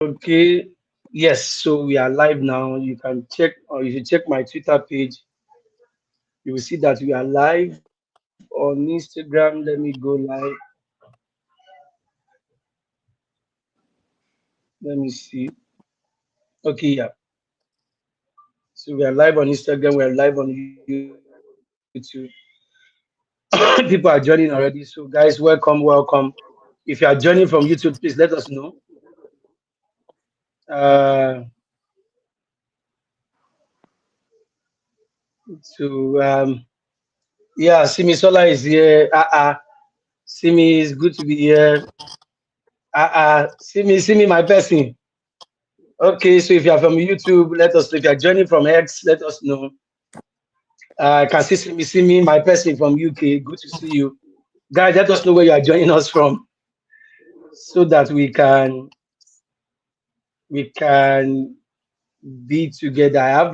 Okay. Yes, so we are live now. You can check, or if you check my Twitter page, you will see that we are live on Instagram. Let me go live. Let me see. Okay, yeah. So we are live on Instagram. We are live on YouTube. People are joining already. So guys, welcome. If you are joining from YouTube, please let us know. Uh, so yeah, Simi Sola is here. Simi is good to be here. Simi, my person. Okay, so if you are from YouTube, let us know. If you are joining from X, let us know. I can see me, my person from UK. Good to see you. Guys, let us know where you are joining us from so that we can be together. I have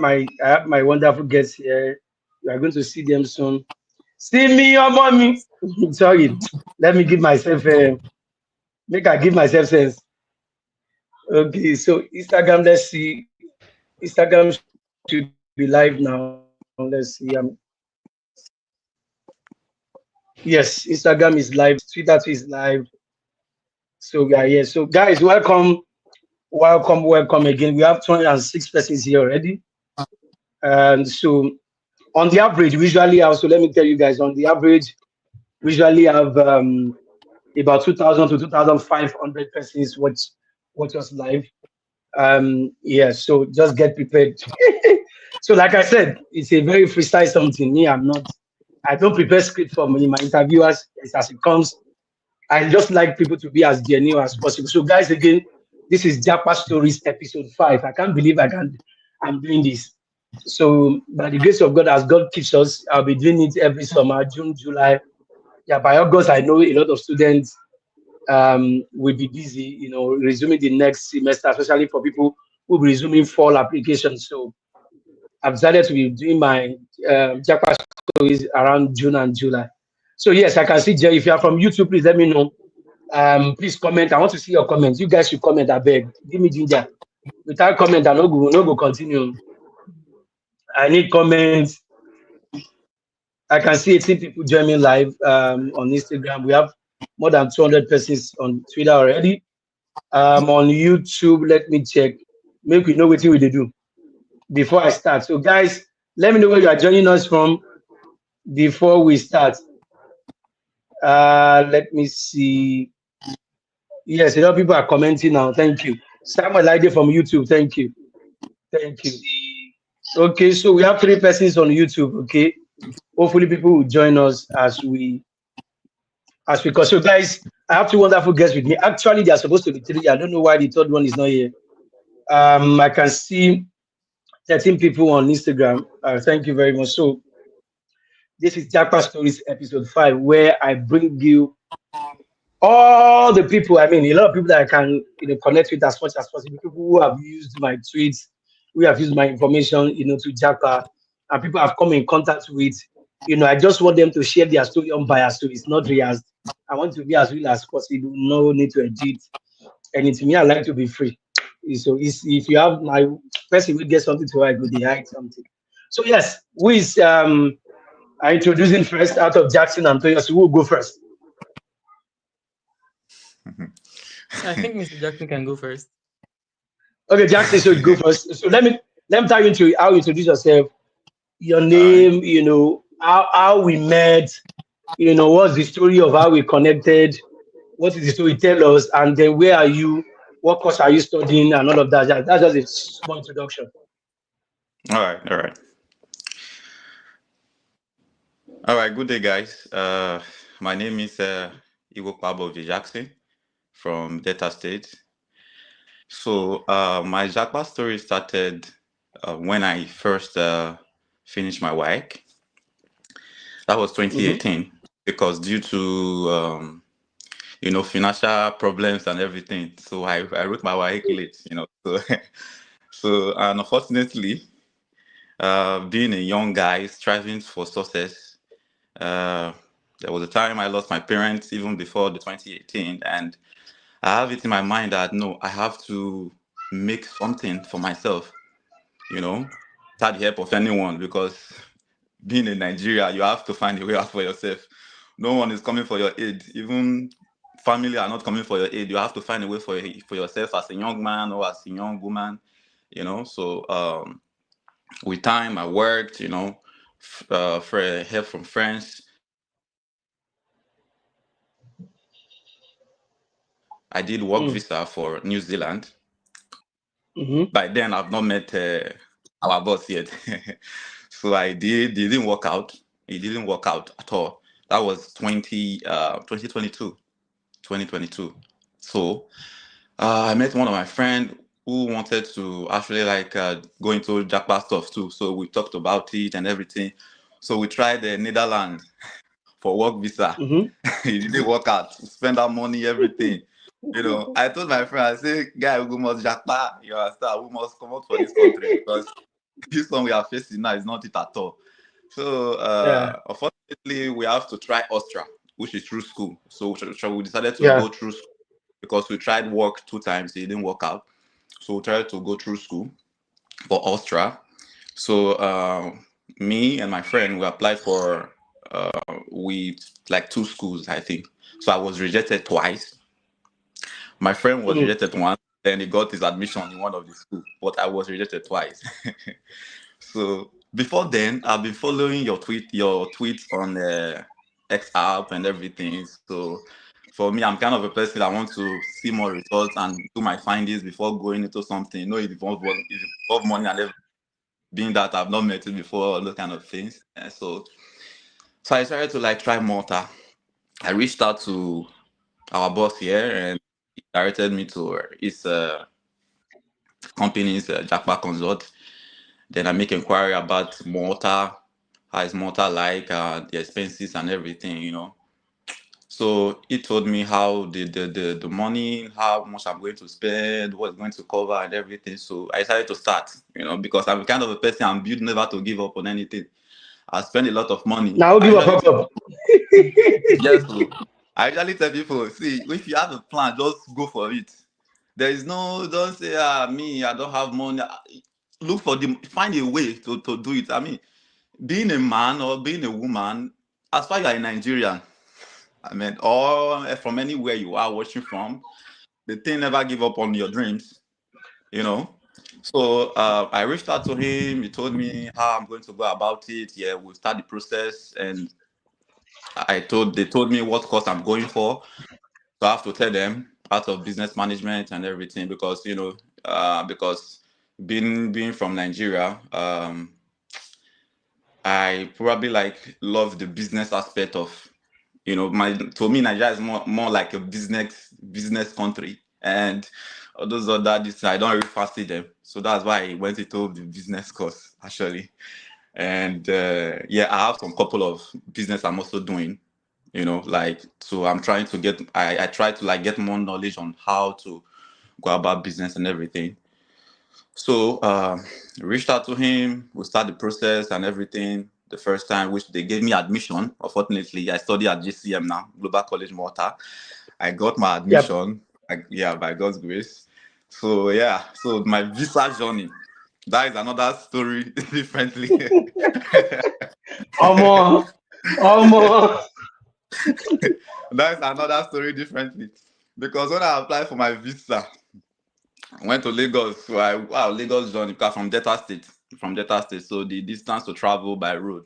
my wonderful guests here. You are going to see them soon. See me, your mommy. Sorry. Let me give myself make I give myself sense. Okay, so Instagram, let's see. Instagram should be live now. Let's see. Yes, Instagram is live. Twitter too is live. So we are here. So guys, welcome again. We have 206 persons here already. And so on the average, usually also let me tell you guys, on the average, we usually have about 2,000 to 2,500 persons watch us live. Yeah, so just get prepared. So like I said, it's a very freestyle something. I don't prepare script for my interviewers. It's as it comes. I just like people to be as genuine as possible. So, guys, again, this is Japa Stories episode 5. I can't believe I'm doing this. So, by the grace of God, as God keeps us, I'll be doing it every summer, June, July. Yeah, by August, I know a lot of students will be busy, resuming the next semester, especially for people who will be resuming fall applications. So, I've decided to be doing my Japa Stories around June and July. So, yes, I can see Jerry. If you are from YouTube, please let me know. Please comment. I want to see your comments. You guys should comment. I beg. Give me ginger. Without comment, I no go continue. I need comments. I can see 18 people join me live on Instagram. We have more than 200 persons on Twitter already. On YouTube, let me check. Make we know what we dey do before I start. So, guys, let me know where you are joining us from before we start. Let me see. Yes, a lot of people are commenting now. Thank you. Samuel Lide from YouTube. Thank you. Thank you. Okay, so we have 3 persons on YouTube. Okay, hopefully people will join us as we go. So guys, I have 2 wonderful guests with me. Actually, there are supposed to be 3. I don't know why the third one is not here. I can see 13 people on Instagram. Thank you very much. So this is Japa Stories episode 5, where I bring you all the people. I mean, a lot of people that I can connect with as much as possible. People who have used my tweets, who have used my information, to Japa, and people have come in contact with. I just want them to share their story unbiased, so it's not real. I want to be as real as possible. No need to edit. And to me, I like to be free. So if you have my person will get something to write, go they hide something. So yes, who is I introducing first out of Jackson and Toyos? Who will go first? I think Mr. Jackson can go first. Okay, Jackson, so go first. So let me tell you into how you introduce yourself, your All right. name, how we met, what's the story of how we connected, what is the story, tell us, and then where are you, what course are you studying, and all of that. That's just a small introduction. All right. All right. All right. Good day, guys. My name is Iwo Pablo Jackson from Delta State. So, my Japa story started when I first finished my work. That was Mm-hmm. 2018 because due to financial problems and everything. So I wrote my work late. So so and unfortunately, being a young guy striving for success. Uh, there was a time I lost my parents even before the 2018, and I have it in my mind that no, I have to make something for myself, without the help of anyone, because being in Nigeria, you have to find a way out for yourself. No one is coming for your aid. Even family are not coming for your aid. You have to find a way for yourself as a young man or as a young woman, So with time, I worked, for help from friends. I did work visa for New Zealand. By then, I've not met our boss yet. So I did. It didn't work out. It didn't work out at all. That was 2022. 2022. So I met one of my friends who wanted to actually go into Japa stuff too. So we talked about it and everything. So we tried the Netherlands for work visa. It didn't work out. Spend our money, everything. I told my friend, I say, guy, we must Japa. You understand? We must come out for this country because this one we are facing now is not it at all. So unfortunately, we have to try Austria, which is through school. So we decided to go through school because we tried work 2 times. It didn't work out. So we tried to go through school for Austria. So me and my friend, we applied for with like 2 schools, I think. So I was rejected twice. My friend was rejected once, then he got his admission in one of the schools, but I was rejected twice. So before then, I've been following your tweets on X app and everything. So for me, I'm kind of a person I want to see more results and do my findings before going into something. It involves money and everything. Being that I've not met it before, all those kind of things. And so I started to try Malta. I reached out to our boss here and he directed me to his company's Japa Consult. Then I make inquiry about Malta, how is Malta like, the expenses and everything, So he told me how the money, how much I'm going to spend, what it's going to cover and everything. So I decided to start, because I'm kind of a person, I'm built never to give up on anything. I spend a lot of money. Now give up. Yes, so I usually tell people, see, if you have a plan, just go for it. There is don't say, me, I don't have money. Look for find a way to do it. I mean, being a man or being a woman, as far as you are a Nigerian, or from anywhere you are watching from, the thing never give up on your dreams, So I reached out to him. He told me how I'm going to go about it. Yeah, we'll start the process, and they told me what course I'm going for. So I have to tell them out of business management and everything because because being from Nigeria, I probably love the business aspect of to me Nigeria is more like a business country, and all those other this I don't really fancy them. So that's why I went into the business course actually. And I have some couple of business I'm also doing, so I'm trying to I try to get more knowledge on how to go about business and everything. So reached out to him, we start the process and everything the first time, which they gave me admission. Unfortunately, I study at GCM now, Global College Malta. I got my admission, by God's grace. So so my visa journey, that is another story differently. Omo. That's another story differently. Because when I applied for my visa, I went to Lagos. So Lagos journey because from Delta State. So the distance to travel by road,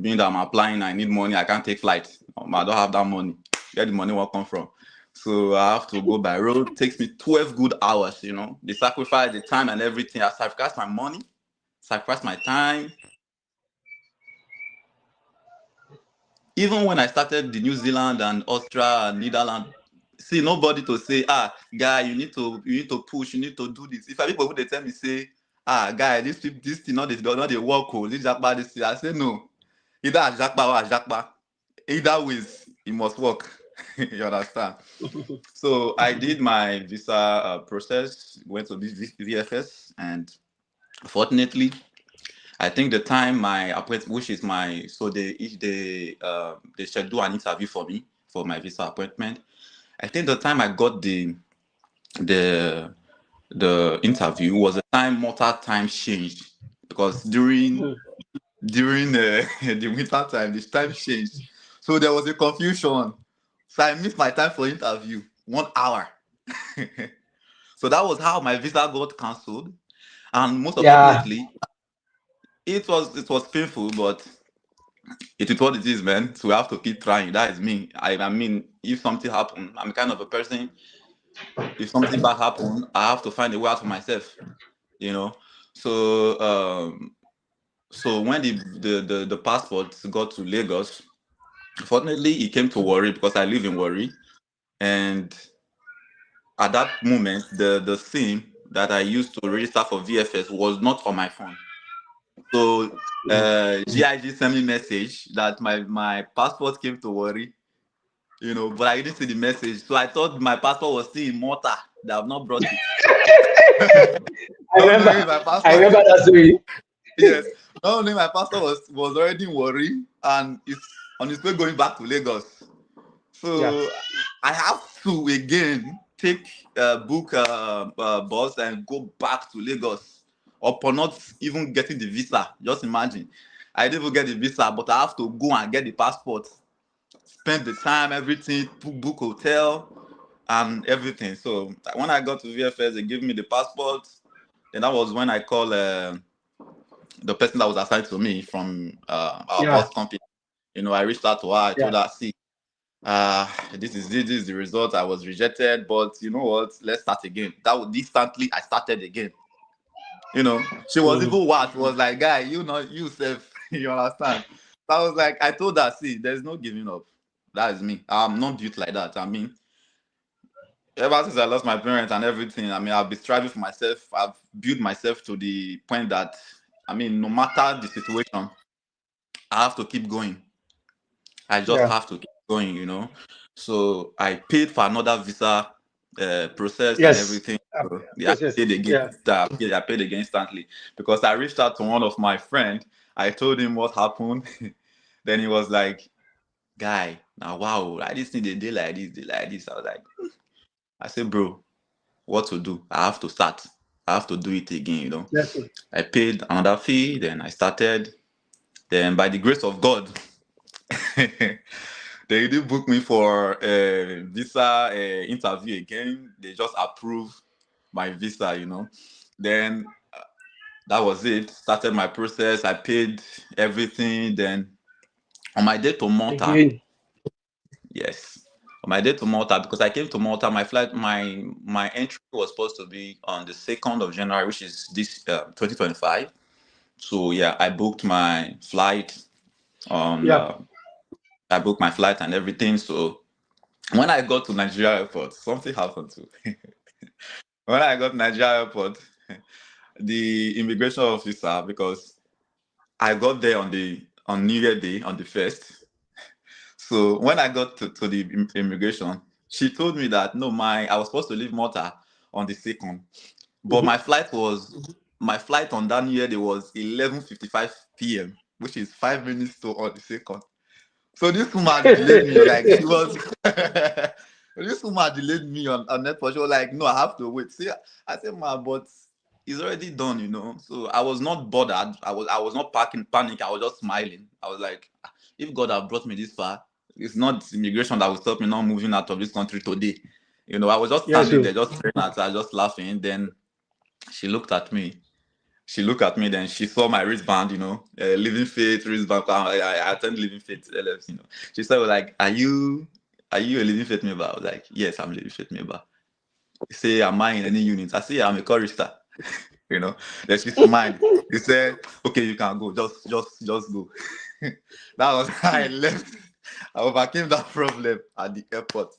being that I'm applying, I need money. I can't take flight. I don't have that money. Where the money will come from? So I have to go by road. It takes me 12 good hours. They sacrifice the time and everything. I sacrifice my money, sacrifice my time. Even when I started the New Zealand and Austria and Netherlands, see nobody to say, guy, you need to push, you need to do this. If people would tell me, say, guy, this thing not they work, this Japa, this thing. I say no. Either Japa or Japa. Either ways, it must work. You understand? So I did my visa process, went to VFS, and fortunately, I think the time my appointment, which is my, so they schedule an interview for me for my visa appointment. I think the time I got the the interview was the time Malta time changed, because during the winter time, this time changed. So there was a confusion. So I missed my time for interview, 1 hour. So that was how my visa got cancelled. And most Yeah. unfortunately, it was painful, but it is what it is, man. So we have to keep trying. That is me. I mean, if something happen, I'm kind of a person. If something bad happen, I have to find a way out for myself. You know. So so when the passport got to Lagos, fortunately, it came to Warri because I live in Warri, and at that moment, the SIM that I used to register for VFS was not on my phone. So GIG sent me message that my passport came to Warri, but I didn't see the message, so I thought my passport was still in Malta. That I've not brought it. I Not knowing remember. my I passport. remember that story. Yes, not only my passport was already in Warri and it's on its way going back to Lagos. Yeah. So I have to again take book bus and go back to Lagos upon not even getting the visa. Just imagine, I didn't even get the visa, but I have to go and get the passport, spend the time, everything, book hotel and everything. So when I got to VFS, they gave me the passport. Then that was when I called the person that was assigned to me from our Yeah. bus company. I reached out to her. I told Yeah. her, see, this is the result. I was rejected, but you know what? Let's start again. That was instantly I started again. She was Mm. even what was like, guy, you self, you understand? So I was like, I told her, see, there's no giving up. That is me. I'm not built like that. I mean, ever since I lost my parents and everything, I mean, I've been striving for myself. I've built myself to the point that, I mean, no matter the situation, I have to keep going. I just Yeah. have to keep going. So I paid for another visa process and Yes. everything. So I Process. paid again. Yeah. I paid again instantly because I reached out to one of my friends. I told him what happened. Then he was like, "Guy, now wow, I just need a day like this, day like this." I was like, I said, "Bro, what to do? I have to start. I have to do it again. That's it. I paid another fee. Then I started. Then by the grace of God." They did book me for a visa interview again. They just approved my visa. Then that was it. Started my process. I paid everything. Then on my day to Malta, Again. yes, on my day to Malta, because I came to Malta, my flight, my entry was supposed to be on the 2nd of January, which is this 2025. So yeah, on. Yeah. I booked my flight and everything. So when I got to Nigeria airport, something happened too. When I got to Nigeria airport, the immigration officer, because I got there on New Year Day on the 1st. So when I got to the immigration, she told me that no, I was supposed to leave Malta on the 2nd, but Mhm. my flight on that New Year Day was 11:55 p.m., which is 5 minutes to on the 2nd. So this woman delayed me. Like she was, this woman delayed me on network. She was like, "No, I have to wait." See, I said, "Ma, but it's already done." So I was not bothered. I was not panic. I was just smiling. I was like, if God have brought me this far, it's not immigration that will stop me not moving out of this country today. I was just Yes, standing sir. there, just staring at her, just laughing. Then she looked at me. Then she saw my wristband, Living Faith wristband. I attend Living Faith LFs. She said, like, are you a Living Faith member? I was like, yes, I'm a Living Faith member. She say, am I in any unit? I say, I'm a chorister. Then she smiled. He said, okay, you can go. Just go. That was how I left. I overcame that problem at the airport.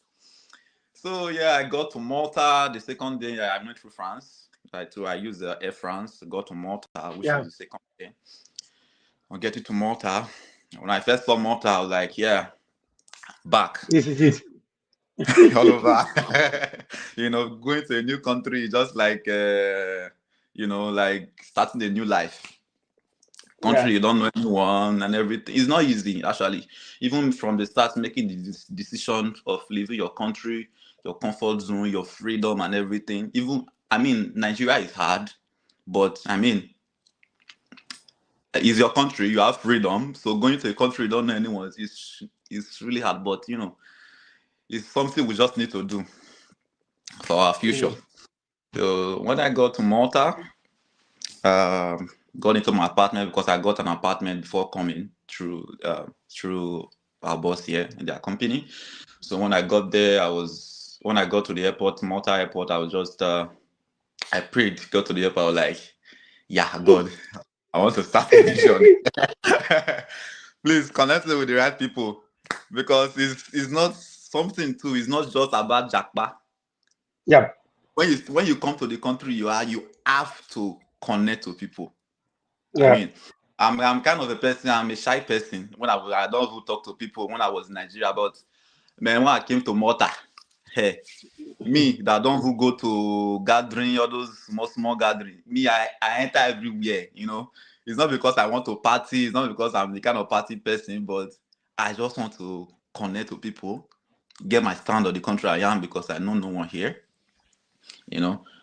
So yeah, I got to Malta the second day. I went through France. I used Air France to go to Malta, which Yeah. was the second day. I get to Malta. When I first saw Malta, I was like, yeah, back This is it. all over. Going to a new country, just like like starting a new life. Yeah. Country you don't know anyone and everything. It's not easy actually. Even from the start, making the decision of leaving your country, your comfort zone, your freedom and everything. Even I mean, Nigeria is hard, but I mean, it's your country. You have freedom. So going to a country you don't know anyone is really hard. But it's something we just need to do for our future. So when I got to Malta, got into my apartment because I got an apartment before coming through our boss here in their company. So when I got there, when I got to the airport, Malta airport, I was just I prayed, got to the airport, I was like, yeah, God, I want to start a vision. Please connect me with the right people because it's not something too. It's not just about Japa. Yeah. When you come to the country, you have to connect to people. I Yeah. mean, I'm kind of a person. I'm a shy person. I don't even talk to people when I was in Nigeria. But man, when I came to Malta, hey, me that don't even go to gathering, all those small gathering. Me, I enter everywhere. It's not because I want to party. It's not because I'm the kind of party person, but I just want to connect to people, get my stand on the country I am because I know no one here.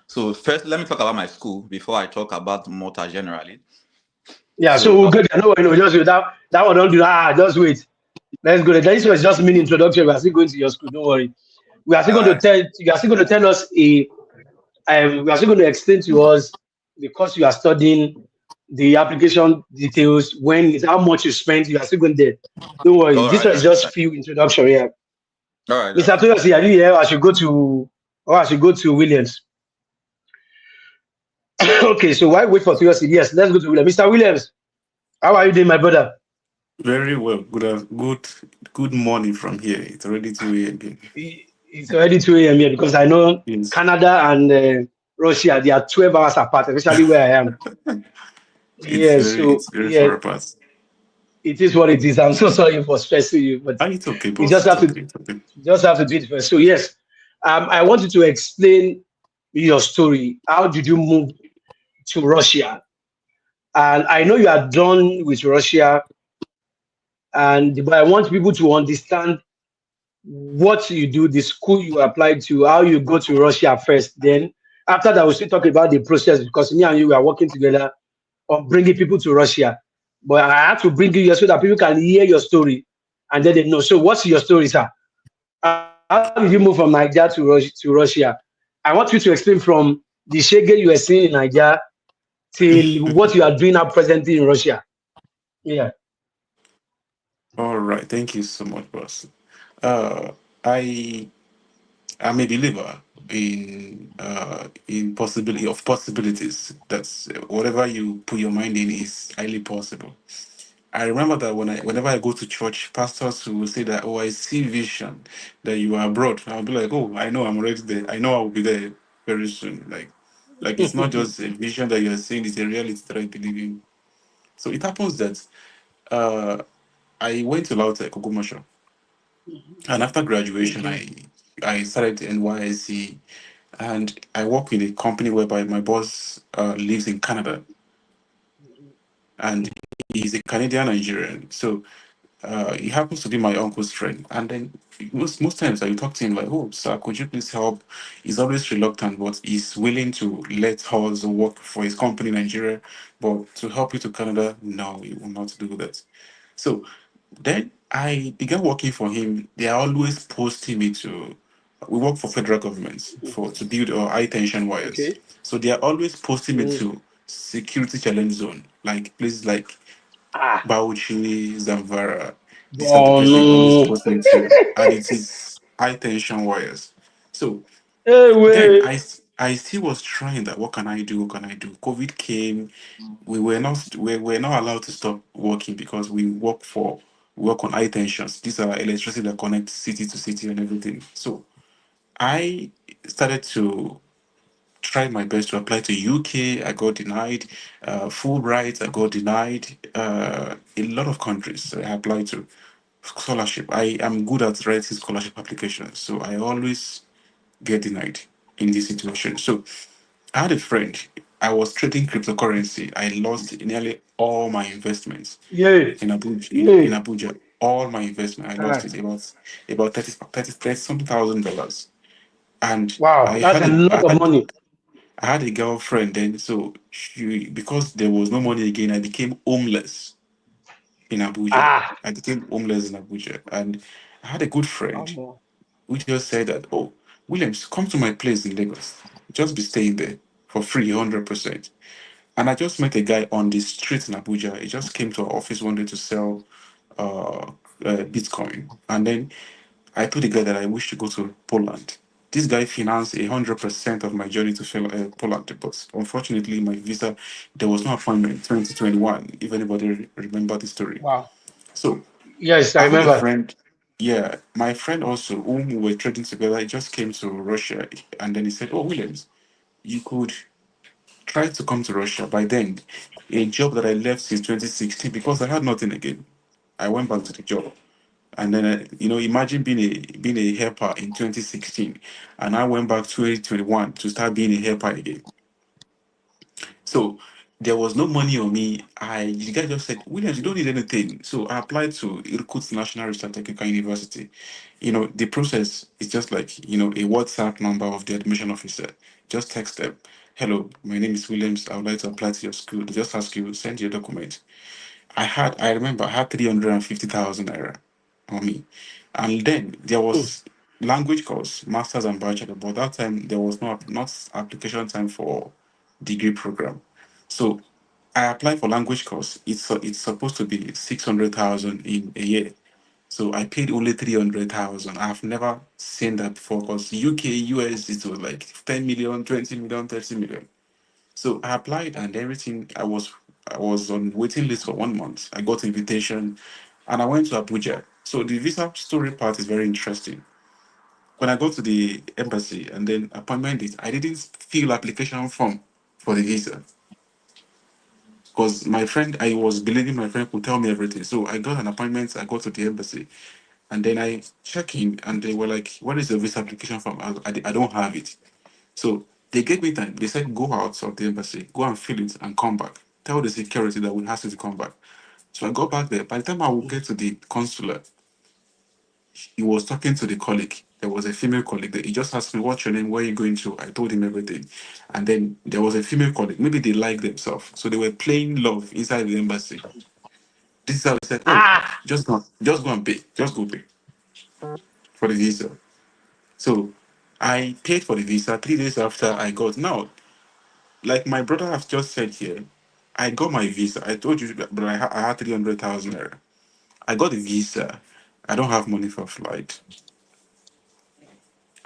So first, let me talk about my school before I talk about Malta generally. Yeah, so we'll get there. No, just wait. That one don't do that. Just wait. Let's go there. This was just mini introduction. We are still going to your school. Don't worry. We are still going to tell you are still going to tell us we are still going to explain to us the course you are studying, the application details, how much you spent. You are still going there. Don't worry. This was just few introduction. Yeah. All right. Mr. Toyosi, are you here? I should go to Williams. Okay, so why wait for Toyosi? Yes, let's go to Williams. Mr. Williams, how are you doing, my brother? Very well. Good morning from here. It's already 2 a.m. It's already 2 a.m. here because I know Yes. Canada and Russia, they are 12 hours apart, especially where I am. It's very far apart. It is what it is. I'm so sorry for stressing you, but It's okay, you boss. just have to do it first. So yes, I want you to explain your story. How did you move to Russia? And I know you are done with Russia, but I want people to understand what you do, the school you applied to, how you go to Russia first. Then after that, we'll still talk about the process because me and you are working together on bringing people to Russia. But I have to bring you here so that people can hear your story and then they know. So what's your story, sir? How did you move from Nigeria to Russia? I want you to explain from the shege you were seeing in Nigeria till what you are doing now presently in Russia. Yeah. All right. Thank you so much, boss. Uh, I I'm a believer in possibilities. That's whatever you put your mind in is highly possible. I remember that whenever I go to church, pastors will say that, oh, I see vision that you are abroad. I'll be like, oh, I know I'm already there. I know I will be there very soon. Like it's not just a vision that you're seeing; it's a reality that I believe in. So it happens that uh, I went to Lautech, Kokomasho, and after graduation, I started NYSC, and I work in a company whereby my boss lives in Canada, and he's a Canadian Nigerian. So he happens to be my uncle's friend. And then most times I talk to him like, oh, sir, could you please help? He's always reluctant, but he's willing to let us work for his company in Nigeria. But to help you to Canada, no, he will not do that. So then I began working for him. They are always posting me to. We work for federal governments to build our high tension wires. Okay. So they are always posting me to security challenge zone, like places like Ah. Bauchi, Zamfara. These are the Oh places they always no. post me to, and it is high tension wires. So Hey, then wait. I still was trying that. What can I do? What can I do? COVID came. We were not allowed to stop working because we work on high tensions. These are electricity that connect city to city and everything. So I started to try my best to apply to UK. I got denied. Fulbright, I got denied. A lot of countries I applied to scholarship. I am good at writing scholarship applications, so I always get denied in this situation. So I had a friend. I was trading cryptocurrency. I lost nearly all my investments Yeah. in Abuja. In Yeah. Abuja, all my investment, I lost Ah. it about 30 something $30,000. And Wow. That's a lot of money. I had a girlfriend then, so because there was no money again, I became homeless in Abuja. Ah, I became homeless in Abuja, and I had a good friend um, who just said that, "Oh, Williams, come to my place in Lagos. Just be staying there for free, 100%." And I just met a guy on the street in Abuja. He just came to our office one day to sell uh, Bitcoin. And then I told the guy that I wish to go to Poland. This guy financed 100% of my journey to Poland. But unfortunately, my visa, there was no appointment 2021, if anybody remember the story. wow. So Yes, I I had a remember. friend, yeah, my friend also, whom we were trading together, he just came to Russia. And then he said, "Oh, Williams, you could tried to come to Russia. By then, a job that I left since 2016 because I had nothing again. I went back to the job. And then, imagine being a helper in 2016, and I went back 2021 to start being a helper again. So there was no money on me. The guy just said, "Williams, you don't need anything." So I applied to Irkutsk National Research Technical University. The process is just like, a WhatsApp number of the admission officer. Just text them, "Hello, my name is Williams. I would like to apply to your school." They just ask you, send your document. I remember I had 350,000 naira on me. And then there Hmm. was language course, masters and bachelor, but that time there was not application time for degree program. So I applied for language course. It's supposed to be 600,000 in a year. So I paid only 300,000. I've never seen that before because UK, US, it was like 10 million, 20 million, 30 million. So I applied and everything. I was on waiting list for 1 month. I got invitation, and I went to Abuja. So the visa story part is very interesting. When I got to the embassy and then appointment date, I didn't fill application form for the visa because I was believing my friend could tell me everything. So I got an appointment. I got to the embassy, and then I check in, and they were like, "What is the visa application form?" I don't have it. So they gave me time. They said, "Go out of the embassy, go and fill it and come back. Tell the security that we ask you to come back." So I got back there. By the time I would get to the consulate, he was talking to the colleague. There was a female colleague that he just asked me, "What's your name? Where are you going to?" I told him everything. And then there was a female colleague. Maybe they liked themselves. So they were playing love inside the embassy. This is how they said, "Oh, Ah, just go and pay. Just go pay for the visa." So I paid for the visa 3 days after I got. Now, like my brother has just said here, I got my visa. I told you, but I had 300,000 naira. I got the visa. I don't have money for flight.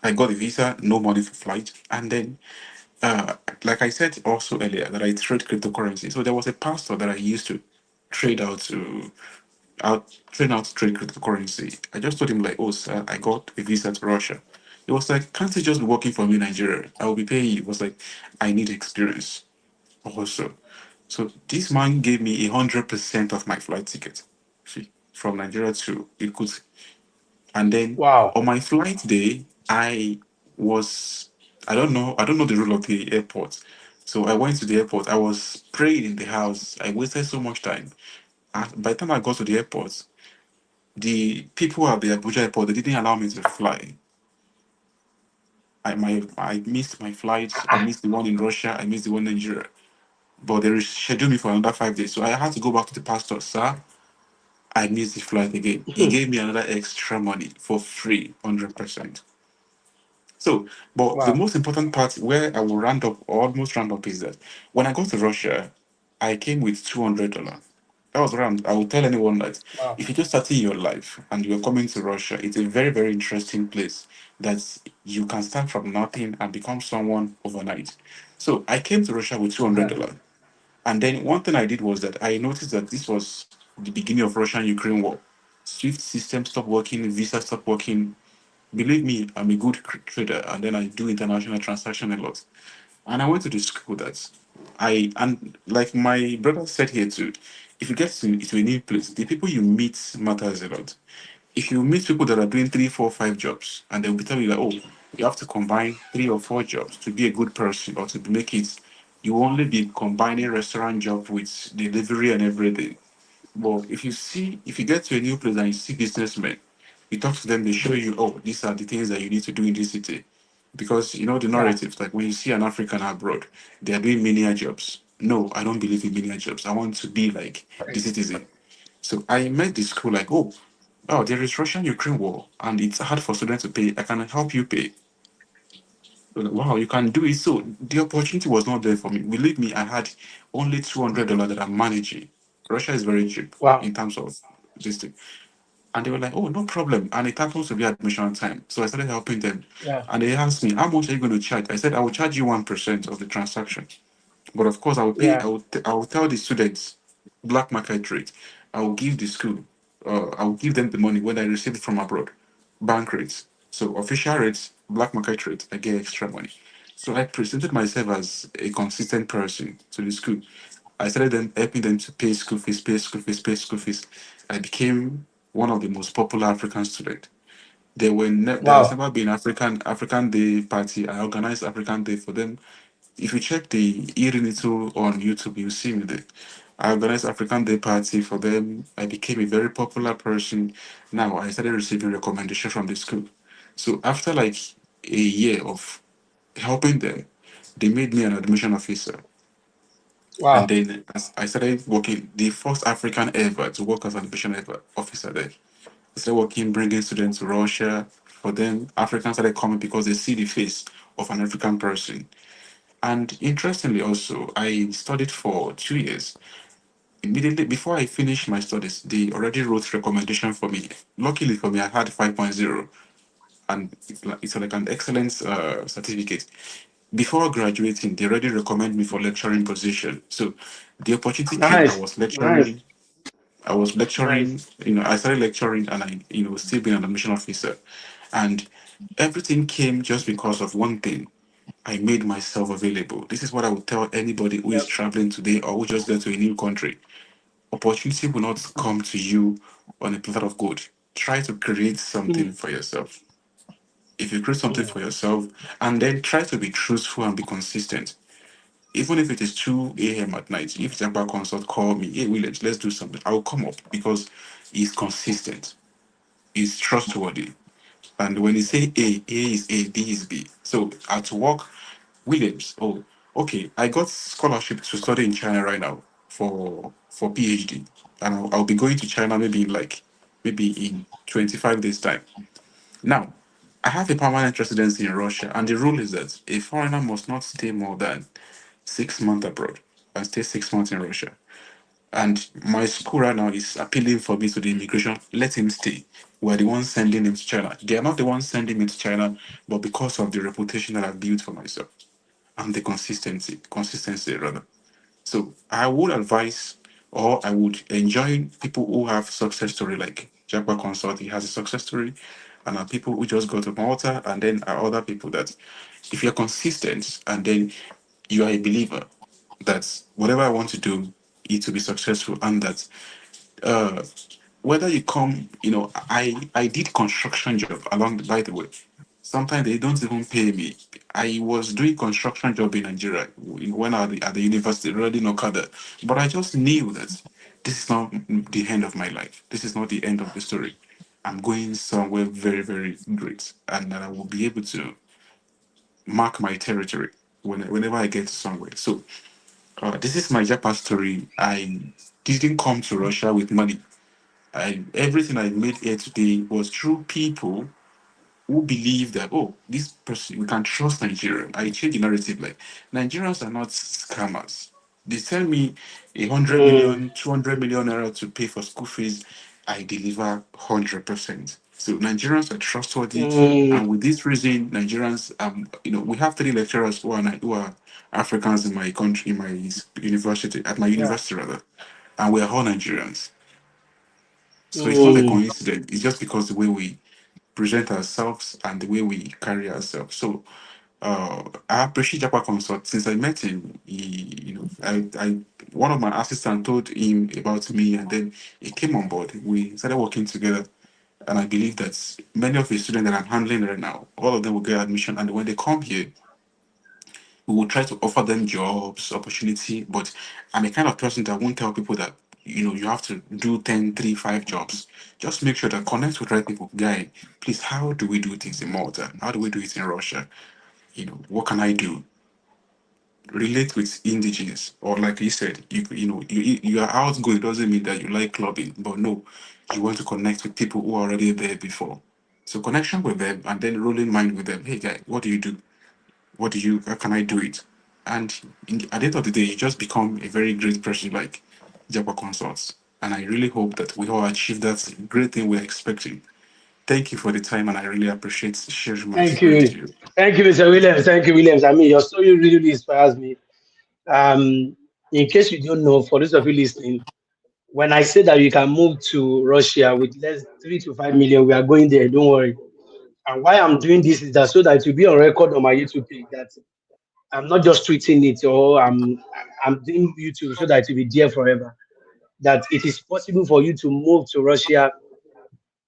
I got the visa, no money for flight. And then, uh, like I said also earlier, that I trade cryptocurrency. So there was a pastor that I used to trade out to train out to trade cryptocurrency. I just told him like, "Oh, sir, I got a visa to Russia." He was like, "Can't you just be working for me in Nigeria? I will be paying you." It was like, "I need experience also." So this man gave me 100% of my flight ticket fee from Nigeria to Irkutsk. And then wow. on my flight day, was I don't know the rule of the airport. So I went to the airport. I was praying in the house. I wasted so much time. And by the time I got to the airport, the people at the Abuja airport, they didn't allow me to fly. I missed my flights. I missed the one in Russia. I missed the one in Nigeria. But they rescheduled me for another 5 days. So I had to go back to the pastor, "Sir, I missed the flight again." He gave me another extra money for free, 100%. So, but the Wow. most important part where I will round up, or almost round up, is that when I got to Russia, I came with $200. That was around. I will tell anyone that Wow. if you're just starting your life and you're coming to Russia, it's a very, very interesting place that you can start from nothing and become someone overnight. So I came to Russia with $200. And then one thing I did was that I noticed that this was the beginning of Russian-Ukraine war. SWIFT system stopped working, Visa stopped working. Believe me, I'm a good trader, and then I do international transaction a lot. And I went to the school that and like my brother said here too, if you get to a new place, the people you meet matters a lot. If you meet people that are doing three, four, five jobs, and they'll be telling you that, "Oh, you have to combine 3 or 4 jobs to be a good person or to make it," you will only be combining restaurant job with delivery and everything. But if you get to a new place and you see businessmen, you talk to them, they show you, "Oh, these are the things that you need to do in this city." Because you know the Yeah. narrative, like when you see an African abroad, they are doing menial jobs. No, I don't believe in menial jobs. I want to be like the citizen. So I met the school like, oh, there is Russian-Ukraine war and it's hard for students to pay. I can help you pay. Wow, you can do it. So the opportunity was not there for me. Believe me, I had only $200 that I'm managing. Russia is very cheap Wow. in terms of this thing. And they were like, oh, no problem. And it happens to be admission time. So I started helping them. Yeah. And they asked me, how much are you going to charge? I said, I will charge you 1% of the transaction. But of course, I will pay, Yeah. I will tell the students black market rate. I will give the school, I will give them the money when I receive it from abroad, bank rates. So official rates, black market rate, I get extra money. So I presented myself as a consistent person to the school. I started them helping them to pay school fees, pay school fees, pay school fees. I became one of the most popular African students. There has Wow. never been African Day party. I organized African Day for them. If you check the Irinito on YouTube, you see me there. I organized African Day party for them. I became a very popular person. Now I started receiving recommendation from the school. So after like a year of helping them, they made me an admission officer. And Wow. then as I started working, the first African ever to work as an admission officer there. I started working, bringing students to Russia. For them, Africans started coming because they see the face of an African person. And interestingly, also, I studied for 2 years. Immediately before I finished my studies, they already wrote recommendation for me. Luckily for me, I had 5.0, and it's like an excellence certificate. Before graduating, they already recommend me for lecturing position. So the opportunity came. Nice. Nice. I was Nice. lecturing. I started lecturing, and I still being an admission officer, and everything came just because of one thing. I made myself available. This is what I would tell anybody who is Yep. traveling today or who just got to a new country. Opportunity will not come to you on a platter of gold. Try to create something Mm. for yourself. If you create something Mm. for yourself, and then try to be truthful and be consistent, even if it is 2 a.m. at night, if Japa Consult call me, hey Williams, let's do something, I'll come up because he's consistent, he's trustworthy. And when you say A is A, B is B. So at work, Williams, oh, okay, I got scholarship to study in China right now for Ph.D. And I'll be going to China maybe in 25 days time. Now, I have a permanent residency in Russia, and the rule is that a foreigner must not stay more than 6 months abroad and stay 6 months in Russia. And my school right now is appealing for me to the immigration. Let him stay. We're the ones sending him to China. They are not the ones sending me to China, but because of the reputation that I've built for myself and the consistency rather. So I would advise, or I would enjoy people who have success story like Japa Consult. He has a success story, and are people who just go to Malta, and then are other people that, if you're consistent and then you are a believer, that whatever I want to do, it to be successful, and that uh, whether you come, I did construction job along. By the way, sometimes they don't even pay me. I was doing construction job in Nigeria when at the university, running Okada, but I just knew that this is not the end of my life. This is not the end of the story. I'm going somewhere very, very great, and that I will be able to mark my territory whenever I get somewhere. So this is my Japan story. I didn't come to Russia with money. Everything I made here today was through people who believe that, oh, this person, we can trust Nigeria. I change the narrative, like Nigerians are not scammers. They tell me 100 million, Mm. 200 million naira to pay for school fees. I deliver 100%. So Nigerians are trustworthy, Mm. and with this reason, Nigerians, we have 3 lecturers who are Africans in my country, in my university, at my Yeah. university rather, and we are all Nigerians. So it's not a Mm. coincidence. It's just because the way we present ourselves and the way we carry ourselves. So I appreciate Japa Consult. Since I met him, I one of my assistants told him about me, and then he came on board. We started working together, and I believe that many of the students that I'm handling right now, all of them will get admission, and when they come here, we will try to offer them jobs, opportunity. But I'm a kind of person that won't tell people that you have to do 10, 3, 5 jobs. Just make sure that connect with right people. Guy, please, how do we do things in Malta? How do we do it in Russia? what can I do? Relate with indigenous, or like you said, you are outgoing doesn't mean that you like clubbing, but no, you want to connect with people who are already there before. So connection with them, and then rolling mind with them. Hey guy, what do you do? How can I do it? And at the end of the day, you just become a very great person like Japa Consults. And I really hope that we all achieve that great thing we're expecting. Thank you for the time, and I really appreciate sharing my Thank story to you. you. Thank you, Mr. Williams. Thank you, Williams. I mean, your story really, really inspires me. In case you don't know, for those of you listening, when I say that you can move to Russia with less 3 to 5 million, we are going there. Don't worry. And why I'm doing this is that so that it will be on record on my YouTube page that I'm not just tweeting it or I'm doing YouTube so that it will be there forever. That it is possible for you to move to Russia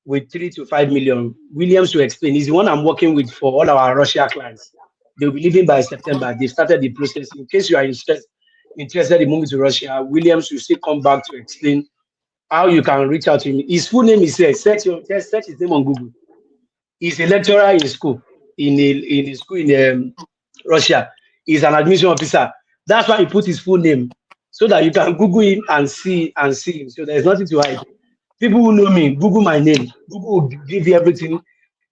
with 3 to 5 million. Williams will explain. He's the one I'm working with for all our Russia clients. They'll be leaving by September. They've started the process. In case you are interested in moving to Russia, Williams will still come back to explain how you can reach out to him. His full name is here. Search his name on Google. He's a lecturer in school, in a school in Russia. He's an admission officer. That's why he put his full name so that you can Google him and see him. So there's nothing to hide. People who know me, Google my name. Google will give you everything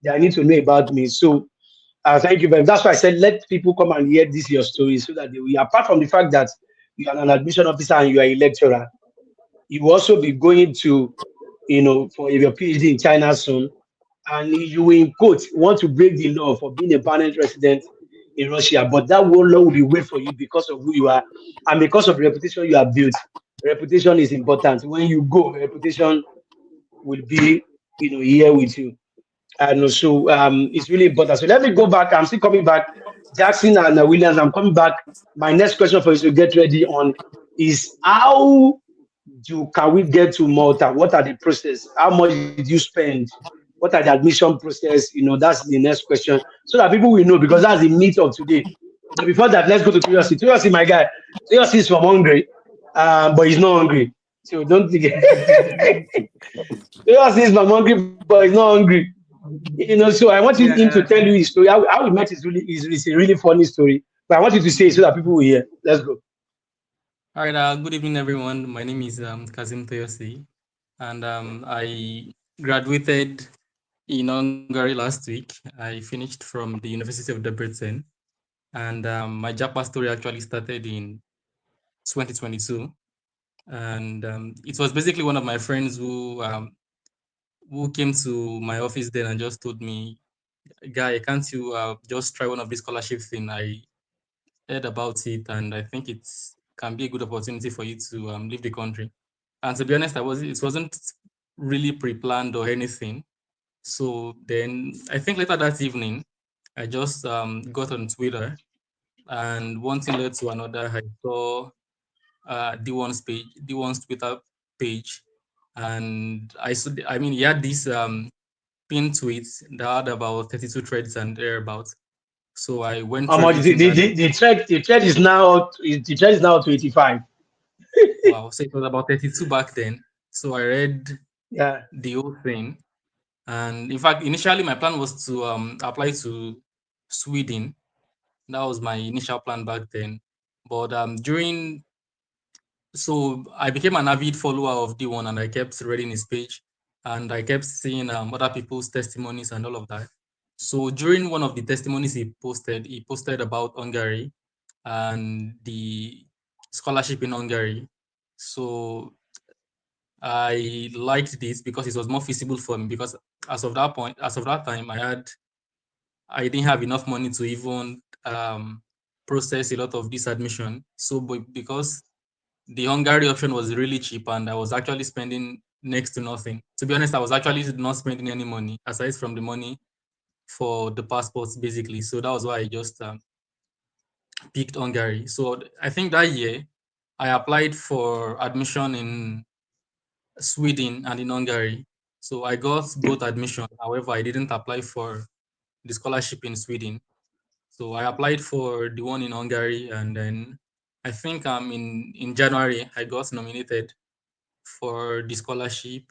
they need to know about me. So thank you very much. That's why I said let people come and hear this your story so that they will. Apart from the fact that you are an admission officer and you are a lecturer, you will also be going to, for your PhD in China soon, and you will, in quote, want to break the law for being a permanent resident in Russia, but that whole law will be wait for you because of who you are and because of the reputation you have built. Reputation is important. When you go, reputation will be, here with you. And so it's really important. So let me go back. I'm still coming back. Jackson and Williams, I'm coming back. My next question for you to get ready on is how can we get to Malta? What are the process? How much did you spend? What are the admission process? That's the next question. So that people will know because that's the meat of today. But before that, let's go to Toyosi. Toyosi, my guy. Toyosi is from Hungary, but he's not hungry. So don't think Toyosi is from Hungary, but he's not hungry. So I want him to tell Yeah. you his story. How we met is a really funny story. But I want you to say it so that people will hear. Let's go. All right. Good evening, everyone. My name is Kazim Toyosi, and I graduated in Hungary last week. I finished from the University of Debrecen, and my Japa story actually started in 2022. And it was basically one of my friends who came to my office then and just told me, "Guy, can't you just try one of these scholarship thing? I heard about it, and I think it can be a good opportunity for you to leave the country." And to be honest, it wasn't really pre-planned or anything. So then I think later that evening, I just got on Twitter, and one thing led to another. I saw D1's Twitter page, and I mean, he had this pinned tweet that had about 32 threads and thereabouts. So I went How through much everything that. the thread is now to 85. Wow, so it was about 32 back then. So I read Yeah. the whole thing, and in fact, initially my plan was to apply to Sweden. That was my initial plan back then. But during so I became an avid follower of D1, and I kept reading his page, and I kept seeing other people's testimonies and all of that. So during one of the testimonies he posted about Hungary and the scholarship in Hungary. So I liked this because it was more feasible for me, because as of that time, I didn't have enough money to even process a lot of this admission. So because the Hungary option was really cheap and I was actually spending next to nothing. To be honest, I was actually not spending any money aside from the money for the passports, basically. So that was why I just picked Hungary. So I think that year I applied for admission in Sweden and in Hungary. So I got both admission. However, I didn't apply for the scholarship in Sweden. So I applied for the one in Hungary, and then I think in January I got nominated for the scholarship.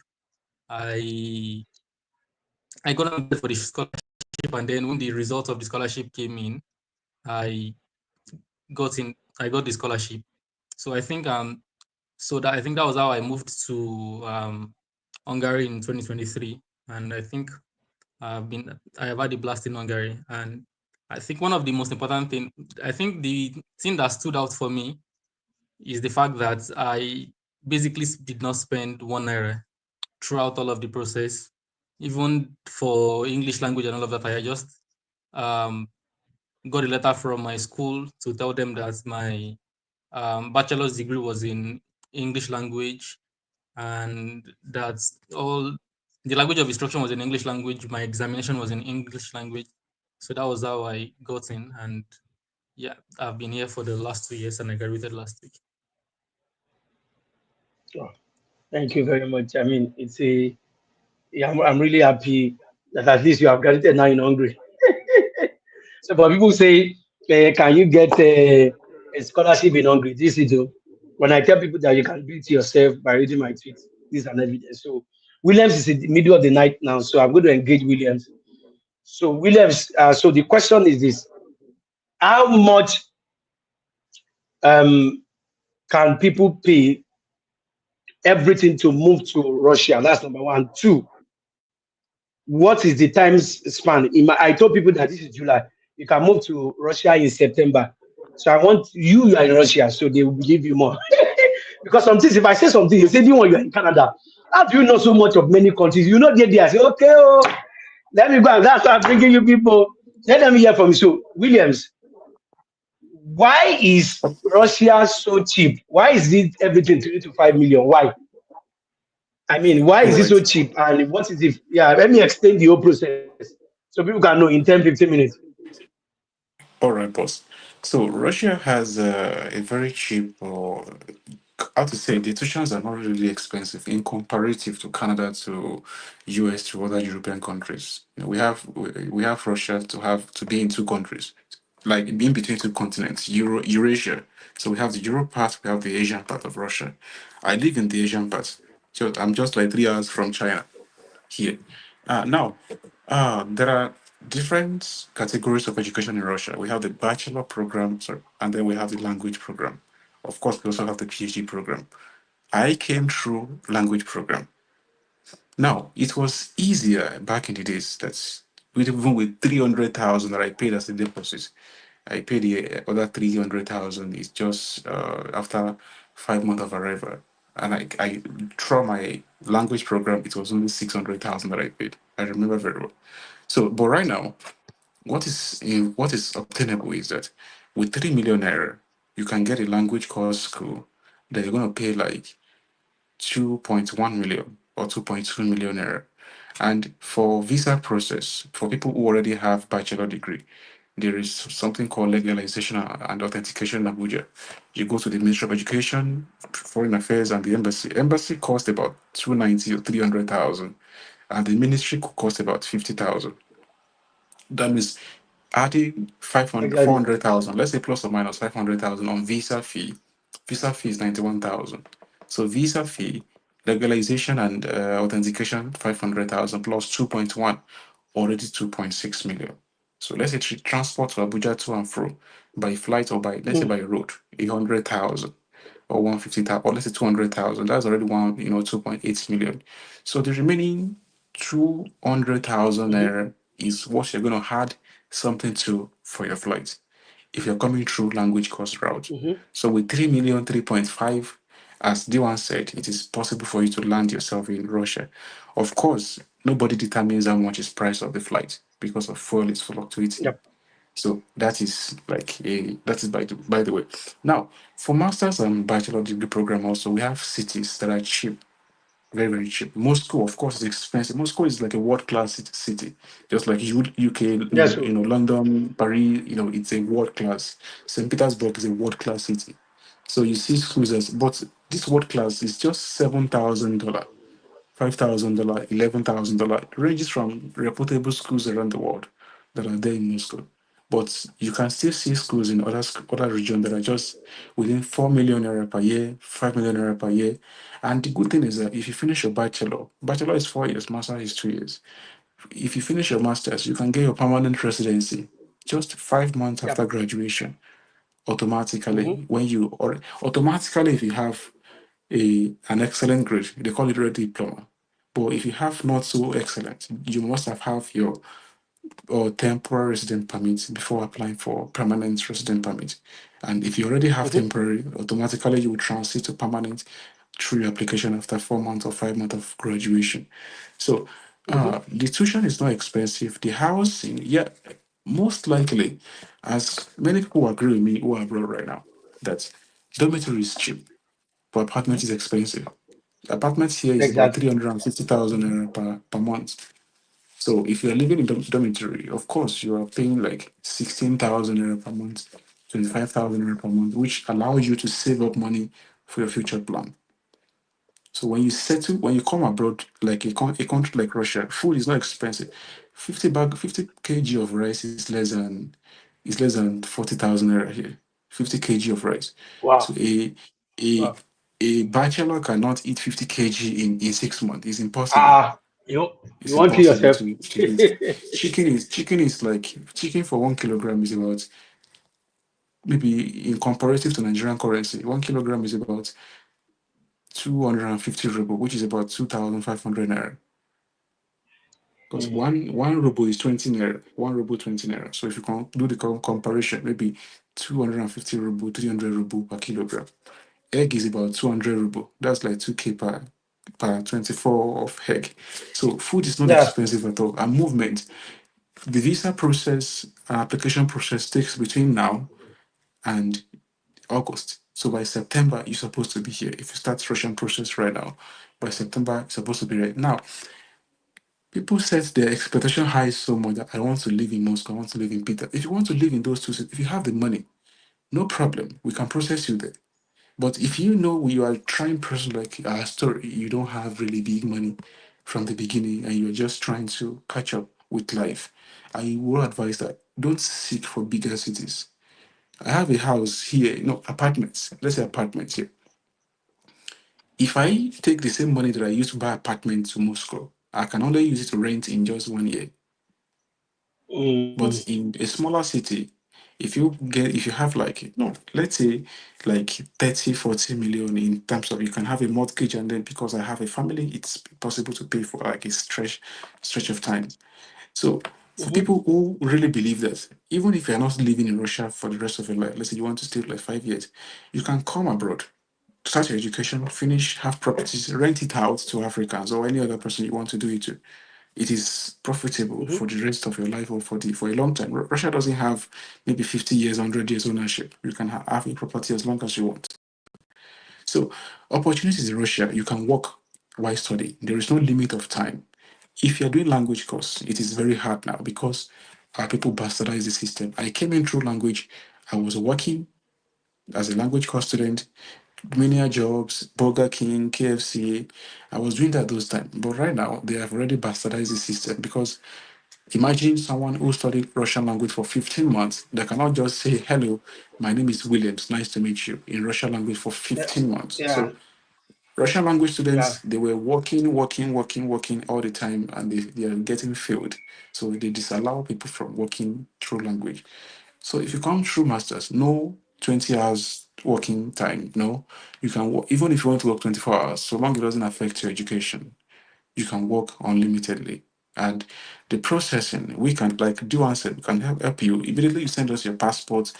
I I got nominated for the scholarship, and then when the result of the scholarship came in, I I got the scholarship. So I think that was how I moved to Hungary in 2023, and I have had a blast in Hungary. And I think one of the most important thing, I think the thing that stood out for me is the fact that I basically did not spend 1 naira throughout all of the process, even for English language and all of that. I just um, got a letter from my school to tell them that my bachelor's degree was in English language, and that's all. The language of instruction was in English language. My examination was in English language. So that was how I got in. And yeah, I've been here for the last 2 years, and I graduated last week. Oh, thank you very much. I mean, yeah, I'm really happy that at least you have graduated now in Hungary. So, but people say, can you get a scholarship in Hungary? This is when I tell people that you can do it yourself by reading my tweets, this is an evidence. So, Williams is in the middle of the night now, so I'm going to engage Williams. So, Williams, so the question is this: how much um, can people pay everything to move to Russia? That's number one. Two, what is the time span? I told people that this is July. You can move to Russia in September. So I want you are in Russia, so they will give you more. Because sometimes if I say something, you say, "Do you want you're in Canada? How do you know so much of many countries? You know, get there. I say, okay, oh, let me go. And that's why I'm bringing you people. Let me hear from you. So, Williams, why is Russia so cheap? Why is it everything 3 to 5 million? Why? I mean, why All is it so right. cheap? And what is it? Yeah, let me explain the whole process so people can know in 10-15 minutes. All right, boss. So Russia has a very cheap, or how to say, the tuitions are not really expensive in comparative to Canada, to US, to other European countries. You know, we have Russia to be in two countries, like in between two continents, Eurasia. So we have the Europe part, we have the Asian part of Russia. I live in the Asian part, so I'm just like 3 hours from China here. Now, there are different categories of education in Russia. We have the bachelor program, sorry, and then we have the language program. Of course, we also have the PhD program. I came through language program. Now, it was easier back in the days. That's even with 300,000 that I paid as a deposit. I paid the other 300,000. It's just after 5 months of arrival. And I through my language program, it was only 600,000 that I paid. I remember very well. So, but right now, what is obtainable is that with 3 million naira, you can get a language course school that you're going to pay like 2.1 million or 2.2 million naira. And for visa process, for people who already have bachelor degree, there is something called legalization and authentication in Abuja. You go to the Ministry of Education, Foreign Affairs, and the embassy. Embassy cost about 290 or 300,000, and the ministry could cost about 50,000. That means adding 500, Exactly. 400,000, let's say plus or minus 500,000 on visa fee. Visa fee is 91,000. So visa fee, legalization and authentication 500,000 plus 2.1, already 2.6 million. So let's say transport to Abuja to and fro by flight or by, let's say by road, 100,000 or 150,000, or let's say 200,000. That's already 2.8 million. So the remaining 200,000 Mm-hmm. naira is what you're going to add something to for your flight if you're coming through language course route. Mm-hmm. So with 3 million, 3.5, as Diwan said, it is possible for you to land yourself in Russia. Of course, nobody determines how much is price of the flight because of fuel is fluctuating. Yep. So that is that is by the way. Now, for masters and bachelor degree program also, we have cities that are cheap, very, very cheap. Moscow, of course, is expensive. Moscow is like a world class city, just like UK, Yes, so London, Paris. It's a world class. St. Petersburg is a world class city. So you see schools but this world class is just $7,000, $5,000, $11,000. Ranges from reputable schools around the world that are there in Moscow. But you can still see schools in other regions that are just within 4 million naira per year, 5 million naira per year. And the good thing is that if you finish your bachelor is 4 years, master is 2 years. If you finish your masters, you can get your permanent residency just 5 months Yep. after graduation, automatically, Mm-hmm. when you or automatically, if you have an excellent grade, they call it a diploma. But if you have not so excellent, you must have your or temporary resident permit before applying for permanent resident permit. And if you already have Mm-hmm. temporary, automatically you will transit to permanent through your application after 4 months or 5 months of graduation. So Mm-hmm. the tuition is not expensive. The housing, yeah, most likely, as many people agree with me who are abroad right now, that dormitory is cheap, but apartment is expensive. Apartment here is about Exactly. 350,000 naira per month. So if you're living in dormitory, of course you are paying like 16,000 naira per month, 25,000 naira per month, which allows you to save up money for your future plan. So when you settle, when you come abroad, like a country like Russia, food is not expensive. 50 kg of rice is less than 40,000 naira here. 50 kg of rice. So Wow. a Wow. a bachelor cannot eat 50 kg in 6 months. It's impossible. Ah, you It's want to impossible yourself. to eat. Chicken is like chicken for 1 kilogram is about, maybe in comparative to Nigerian currency, 1 kilogram is about 250 ruble, which is about 2,500 naira. Because Mm, one ruble is 20 naira, 1 ruble 20 naira. So if you can do the comparison, maybe 250 ruble, 300 ruble per kilogram. Egg is about 200 ruble. That's like 2K per 24 of egg. So food is not that's true. expensive at all. And movement, the visa process and application process takes between now and August. So by September, you're supposed to be here. If you start Russian process right now, by September, you're supposed to be right now. People set their expectation high so much that I want to live in Moscow, I want to live in Peter. If you want to live in those two cities, if you have the money, no problem. We can process you there. But if you know you are trying person like our story, you don't have really big money from the beginning and you're just trying to catch up with life, I will advise that don't seek for bigger cities. I have a house here, apartments. Let's say apartments here. If I take the same money that I used to buy apartment to Moscow, I can only use it to rent in just 1 year. Mm, But in a smaller city, if you have like, no, let's say like 30, 40 million in terms of you can have a mortgage, and then because I have a family, it's possible to pay for like a stretch of time. So for mhm, people who really believe that, even if you're not living in Russia for the rest of your life, let's say you want to stay like 5 years, you can come abroad, start your education, finish, have properties, rent it out to Africans or any other person you want to do it to. It is profitable mhm. for the rest of your life or for a long time. Russia doesn't have maybe 50 years, 100 years ownership. You can have a property as long as you want. So opportunities in Russia, you can work while studying. There is no limit of time. If you're doing language course, it is very hard now because our people bastardize the system. I came in through language. I was working as a language course student, many jobs, Burger King, KFC. I was doing that those times. But right now, they have already bastardized the system because imagine someone who studied Russian language for 15 months. They cannot just say, hello, my name is Williams, nice to meet you, in Russian language for Yeah, 15 months. yeah, So Russian language yeah. students, they were working all the time and they are getting failed. So they disallow people from working through language. So if you come through masters, no 20 hours working time, no. You can work, even if you want to work 24 hours, so long it doesn't affect your education, you can work unlimitedly. And the processing, we can, like do answer, we can help you. Immediately you send us your passport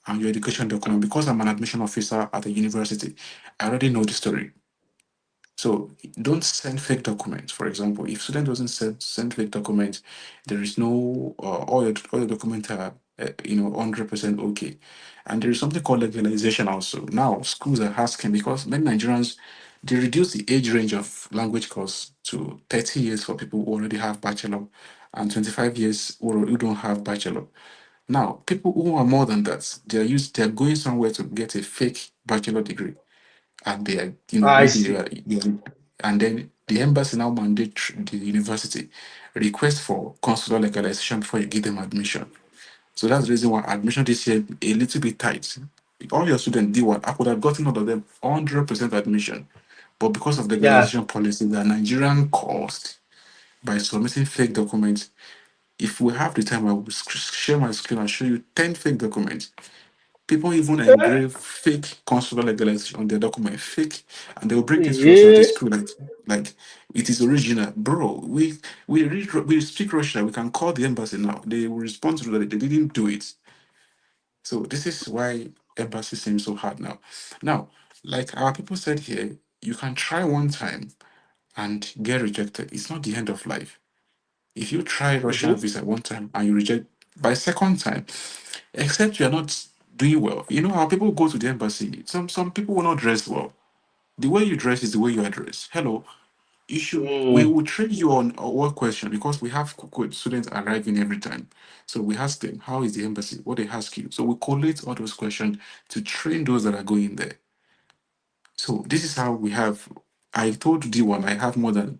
and your education document. Because I'm an admission officer at the university, I already know the story. So don't send fake documents. For example, if student doesn't send fake documents, there is no all your documents are 100% okay. And there is something called legalization also. Now schools are asking because many Nigerians, they reduce the age range of language course to 30 years for people who already have bachelor and 25 years who don't have bachelor. Now people who are more than that, they're going somewhere to get a fake bachelor degree, and they are, I maybe see. and then the embassy now mandate the university request for consular legalization before you give them admission. So that's the reason why admission this year a little bit tight. All your students did what I could have gotten out of them 100% admission, but because of the Yeah. legalization policy, the Nigerian cost by submitting fake documents, If we have the time, I will share my screen and show you 10 fake documents. People even Eh, engrave fake consular legalization on their document, fake, and they will bring this to us at the yeah. school like it is original, bro. We speak Russian. We can call the embassy now. They will respond to that. They didn't do it. So this is why embassy seems so hard now. Now, like our people said here, you can try one time and get rejected. It's not the end of life. If you try Russian Mm-hmm. visa one time and you reject by second time, except you are not doing well. You know how people go to the embassy. Some people will not dress well. The way you dress is the way you are dressed. Hello, you should. We Mm. will train you on a work question because we have students arriving every time. So we ask them, "How is the embassy?" What they ask you. So we collate all those questions to train those that are going there. So this is how we have. I told D1 I have more than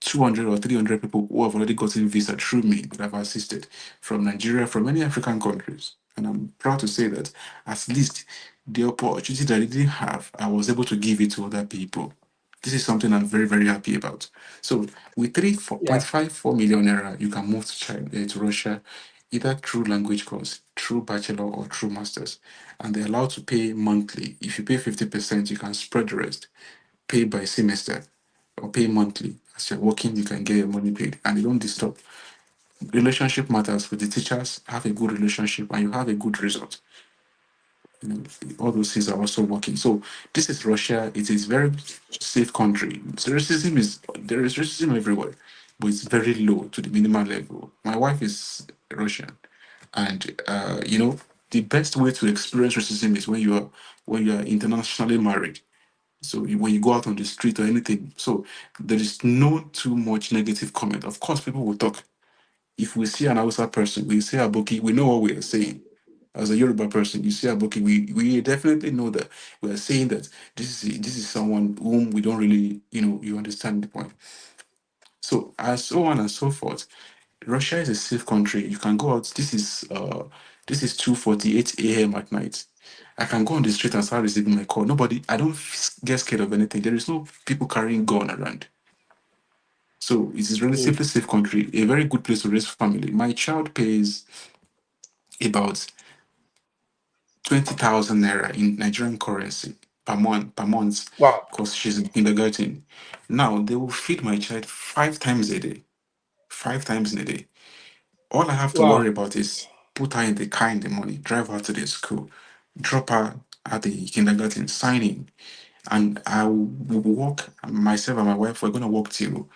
200 or 300 people who have already gotten visa through me that I've assisted from Nigeria, from many African countries. And I'm proud to say that at least the opportunity that I didn't have, I was able to give it to other people. This is something I'm very, very happy about. So with Yeah. 3.54 million naira, you can move to China, to Russia, either through language course, through bachelor or through masters. And they're allowed to pay monthly. If you pay 50%, you can spread the rest, pay by semester or pay monthly. As you're working, you can get your money paid and they don't disturb. Relationship matters with the teachers, have a good relationship and you have a good result. You know, all those things are also working. So this is Russia. It is very safe country. So racism is there is racism everywhere, but it's very low to the minimal level. My wife is Russian, and the best way to experience racism is when you are internationally married. So when you go out on the street or anything, so there is no too much negative comment. Of course, people will talk. If we see an Hausa person, we say Aboki, we know what we are saying. As a Yoruba person, you see Aboki, we definitely know that we are saying that this is someone whom we don't really, you understand the point. So as so on and so forth. Russia is a safe country. You can go out. This is 2:48 a.m. at night. I can go on the street and start receiving my call. Nobody, I don't get scared of anything. There is no people carrying gun around. So it is Mm. relatively safe country, a very good place to raise family. My child pays about 20,000 naira in Nigerian currency per month Wow. because she's in kindergarten. Now they will feed my child 5 times a day, 5 times in a day. All I have to Wow. worry about is put her in the car in the morning, drive her to the school, drop her at the kindergarten, sign in, and I will walk myself and my wife. We're gonna walk till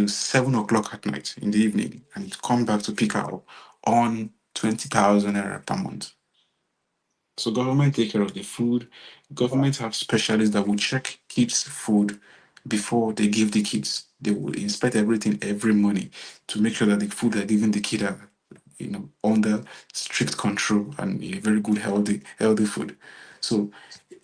7 o'clock at night in the evening and come back to pick her up on 20,000 naira per month. So government take care of the food. Wow. Government have specialists that will check kids' food before they give the kids. They will inspect everything every morning to make sure that the food they're giving the kid are, under strict control and a very good healthy food. So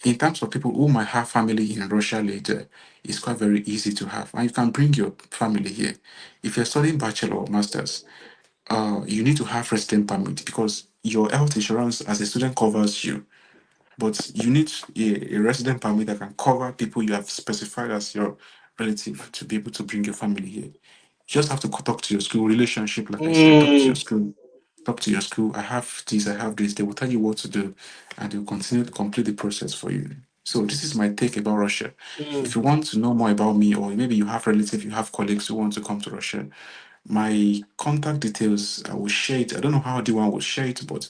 in terms of people who might have family in Russia later, it's quite very easy to have. And you can bring your family here. If you're studying bachelor or masters, you need to have resident permit because your health insurance as a student covers you, but you need a resident permit that can cover people you have specified as your relative to be able to bring your family here. You just have to talk to your school relationship, like I said, talk to your Mm. school. Talk to your school. I have this, I have this. They will tell you what to do and they'll continue to complete the process for you. So this is my take about Russia. If Mm. you want to know more about me, or maybe you have relatives, you have colleagues who want to come to Russia, my contact details, I will share it. I don't know how the one will share it, but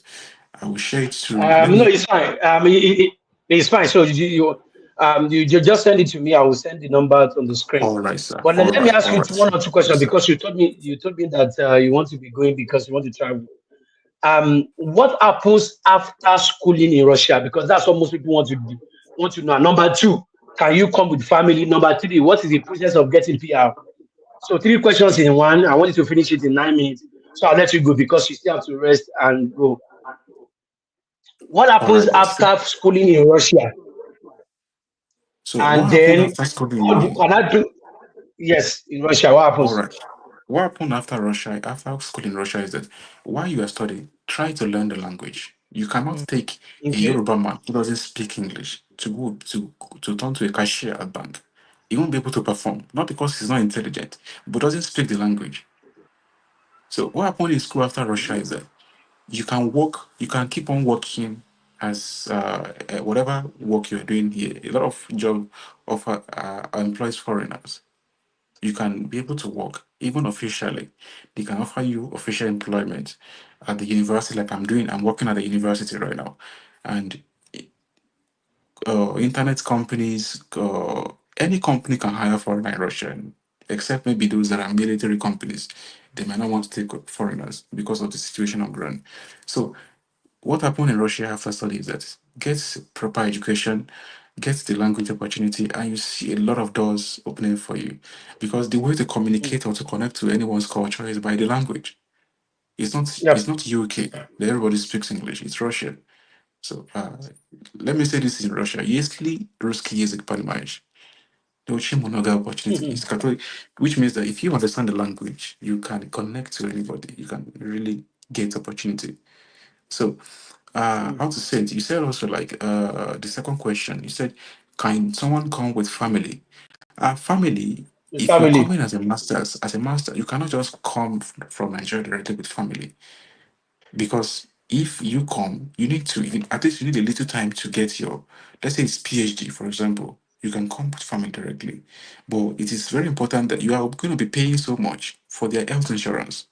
I will share it through. Let No, me. it's fine. It's fine. So you just send it to me. I will send the number on the screen. All right, sir. But let me ask All you right. one or two questions Yes, sir. because you told me that you want to be going because you want to travel. What happens after schooling in Russia? Because that's what most people want to know. And number two, can you come with family? Number three, what is the process of getting PR? So three questions in one. I want you to finish it in 9 minutes. So I'll let you go because you still have to rest and go. What All right, happens boss. after schooling in Russia? So what And happened then after schooling? how can I do? Yes, in Russia, what All happens? right. What happened after Russia, after school in Russia, is that while you are studying, try to learn the language. You cannot take a Okay. Yoruba man who doesn't speak English to go to turn to a cashier at bank. He won't be able to perform, not because he's not intelligent, but doesn't speak the language. So what happened in school after Russia is that you can work, you can keep on working as whatever work you're doing here. A lot of job offer employs foreigners. You can be able to work even officially. They can offer you official employment at the university, like I'm doing. I'm working at the university right now, and internet companies, any company can hire foreigner in Russia, except maybe those that are military companies. They might not want to take foreigners because of the situation on ground. So what happened in Russia after study is that get proper education, get the language opportunity, and you see a lot of doors opening for you. Because the way to Mm. communicate or to connect to anyone's culture is by the language. It's Yep. not UK. That everybody speaks English. It's Russia. So let me say this in Russia. Если русский язык понимаешь, то очень много opportunity is Catholic, which means that if you understand the language, you can connect to anybody. You can really get opportunity. So, how to say it? You said also like the second question. You said, can someone come with family? Family. With If you're family. coming as a master, you cannot just come from Nigeria directly with family because if you come, you need to at least you need a little time to get your, let's say it's PhD, for example. You can come with family directly, but it is very important that you are going to be paying so much for their health insurance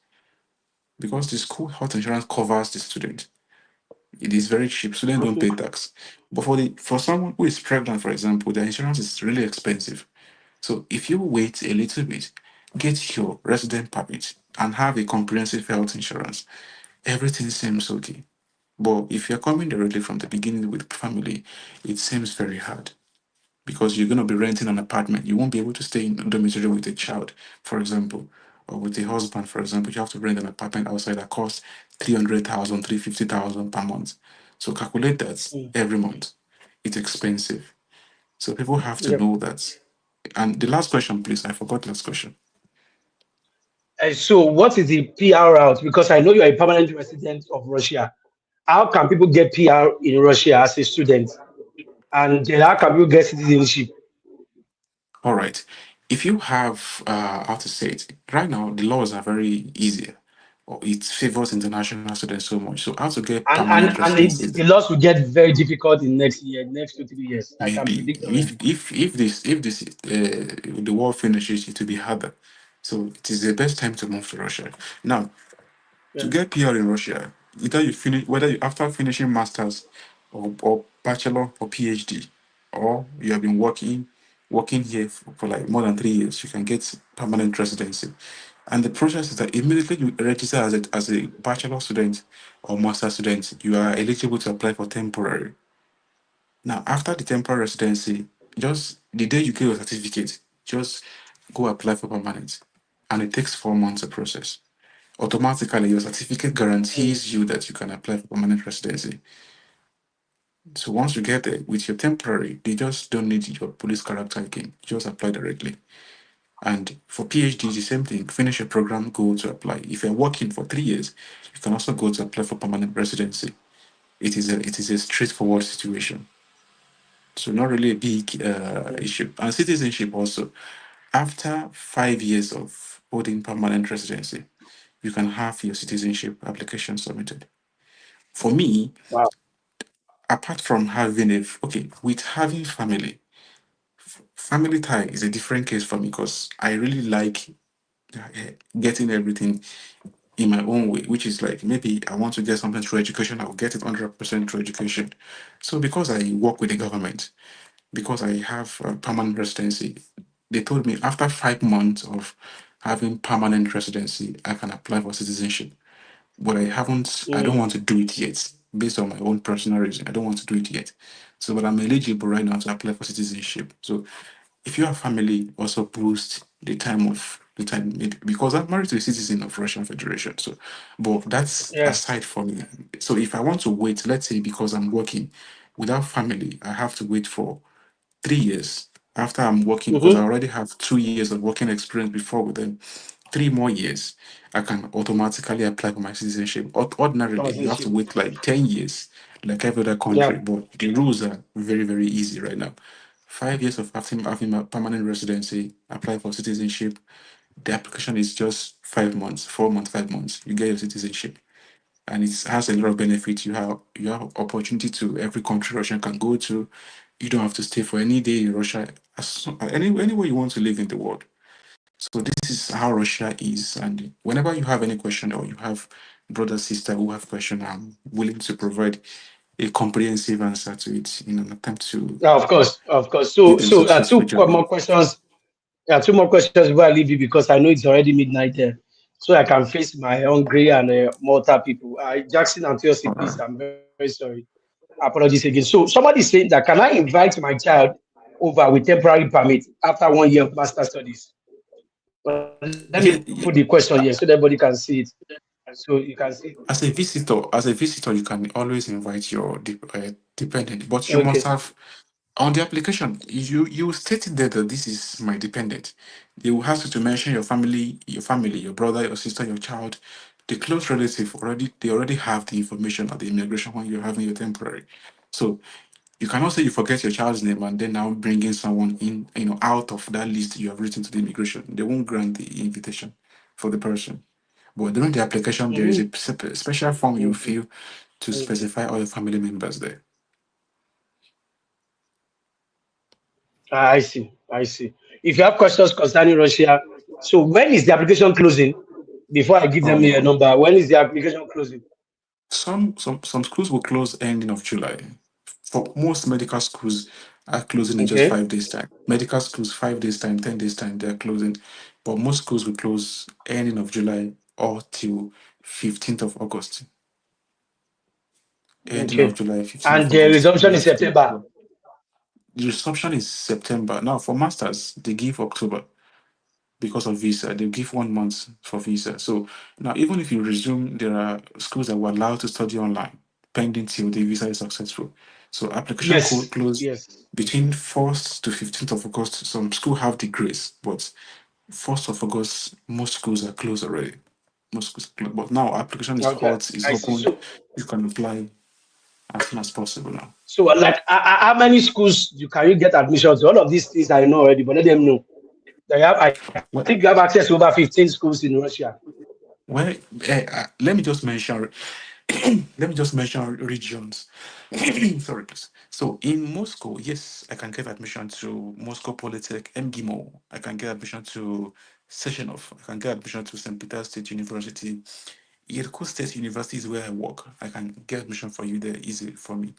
because the school health insurance covers the student. It is very cheap. Students don't Okay. pay tax. But for someone who is pregnant, for example, the insurance is really expensive. So if you wait a little bit, get your resident permit and have a comprehensive health insurance, everything seems okay. But if you're coming directly from the beginning with family, it seems very hard because you're going to be renting an apartment. You won't be able to stay in a dormitory with a child, for example, or with a husband, for example. You have to rent an apartment outside that costs 300,000, 350,000 per month. So calculate that Mm. every month. It's expensive. So people have to Yep. know that. And the last question, please. I forgot the last question. So, what is the PR route? Because I know you are a permanent resident of Russia. How can people get PR in Russia as a student? And then how can people get citizenship? All right. If you have, how to say it, right now the laws are very easy. Or it favors international students so much. So how to get And permanent residency? the laws will get very difficult in next year, next 2 3 years. I can Maybe predict already. if this the war finishes, it will be harder. So it is the best time to move to Russia. Now, to Yeah. get PR in Russia, either you finish whether you after finishing masters or bachelor or PhD, or you have been working here for like more than 3 years, you can get permanent residency. And the process is that immediately you register as a bachelor student or master student, you are eligible to apply for temporary. Now, after the temporary residency, just the day you get your certificate, just go apply for permanent. And it takes 4 months to process. Automatically, your certificate Mm. guarantees you that you can apply for permanent residency. So once you get there with your temporary, they just don't need your police character again. You just apply directly. And for PhD, the same thing. Finish your program, go to apply. If you're working for 3 years, you can also go to apply for permanent residency. It is a straightforward situation. So not really a big Mm. issue. And citizenship also. After 5 years of holding permanent residency, you can have your citizenship application submitted. For me, Wow. apart from with having family, family tie is a different case for me because I really like getting everything in my own way, which is like maybe I want to get something through education, I'll get it 100% through education. So because I work with the government, because I have a permanent residency, they told me after 5 months of having permanent residency, I can apply for citizenship. But I don't Mm. want to do it yet. Based on my own personal reason, I don't want to do it yet. So, but I'm eligible right now to apply for citizenship. So, if you have family, also boost the time maybe because I'm married to a citizen of Russian Federation. So, but that's Yeah. aside for me. So, if I want to wait, let's say because I'm working without family, I have to wait for 3 years after I'm working because I Mm-hmm. already have 2 years of working experience before with them. 3 more years, I can automatically apply for my citizenship. Ordinarily, you have to Citizenship. wait like 10 years, like every other country, Yeah. but the rules are very, very easy right now. 5 years of having a permanent residency, apply for citizenship, The application is just 5 months, 4 months, 5 months. You get your citizenship, and it has a lot of benefits. You have opportunity to every country Russia can go to. You don't have to stay for any day in Russia, anywhere you want to live in the world. So this is how Russia is. And whenever you have any question or you have brother, sister who have question, I'm willing to provide a comprehensive answer to it in an attempt to Yeah, of course, of course. give So, them so successful more journey. questions. Yeah, two more questions before I leave you because I know it's already midnight there, so I can face my hungry and Malta people. Jackson and Theosi, All please, right. I'm very sorry. Apologies again. So somebody is saying that can I invite my child over with temporary permit after 1 year of master studies? Well, let me put the Yeah, question yeah. here so that everybody can see it. So you can see. As a visitor, you can always invite your dependent, but you Okay. must have on the application, you stated there that this is my dependent. They will ask you to mention your family, your brother, your sister, your child, the close relative already. They already have the information at the immigration when you're having your temporary. So you cannot say you forget your child's name and then now bringing someone in, out of that list you have written to the immigration. They won't grant the invitation for the person. But during the application, there is Mm-hmm. a special form you Okay. fill to specify all your family members there. I see. I see. If you have questions concerning Russia, so when is the application closing? Before I give them a Um, number, when is the application closing? some schools will close ending of July. For most medical schools are closing in just Okay. 5 days time. Medical schools 5 days time, 10 days time they are closing, but most schools will close ending of July or till 15th of August. Ending of Okay. July, 15th And of the August. resumption is September. The resumption is September. Now for masters, they give October because of visa. They give 1 month for visa. So now, even if you resume, there are schools that were allowed to study online pending till the visa is successful. So application Yes. close Yes. between 1st to 15th of August. Some school have the grace, but 1st of August, most schools are closed already. Most schools are closed. But now application is Okay. hot, is I see. open. So You can apply as soon as possible now. like how many schools can you get admission to? All of these things I know already, but let them know. I think you have Well, access to over 15 schools in Russia. well let me just mention let me just mention regions. Sorry, please. So in Moscow, yes, I can get admission to Moscow Polytech, MGIMO. I can get admission to Sessionov. I can get admission to St. Peter's State University. Irkutsk State University is where I work. I can get admission for you there easy for me.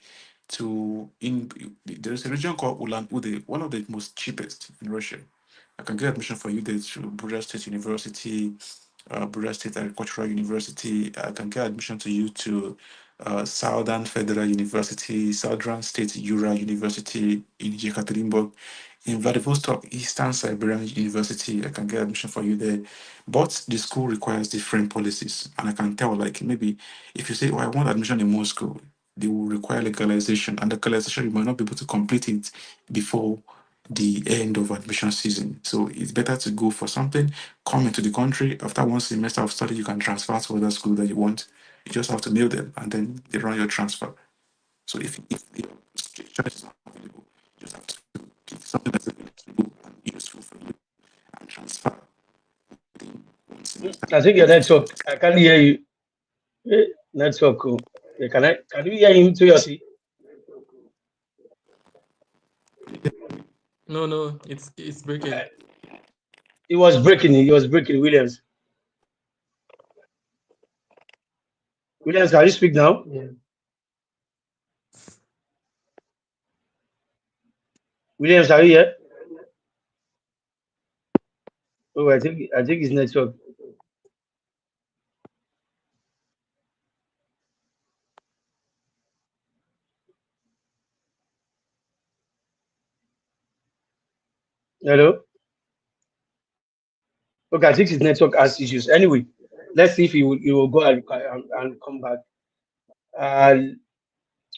To in There is a region called Ulan Ude, one of the most cheapest in Russia. I can get admission for you there to Buda State University, Buda State Agricultural University. I can get admission to you to Southern Federal University, Southern State Ural University in Yekaterinburg. In Vladivostok, Eastern Siberian University, I can get admission for you there. But the school requires different policies. And I can tell, like, maybe if you say, oh, I want admission in Moscow, they will require legalization. And legalization, you might not be able to complete it before the end of admission season. So it's better to go for something, come into the country. After 1 semester of study, you can transfer to other school that you want. You just have to mail them and then they run your transfer. So if the choice is not available, you just have to pick something that's available and useful for you and transfer within 1 semester. I think your network. I can't hear you. Network. Oh. Yeah, can you hear him to your see? No, no, it's breaking. He was breaking. He was breaking. Williams. Williams, can you speak now? Yeah. Williams, are you here? Oh, I think his network. Hello. Okay, I think his network has issues. Anyway, let's see if he will go and come back. Uh,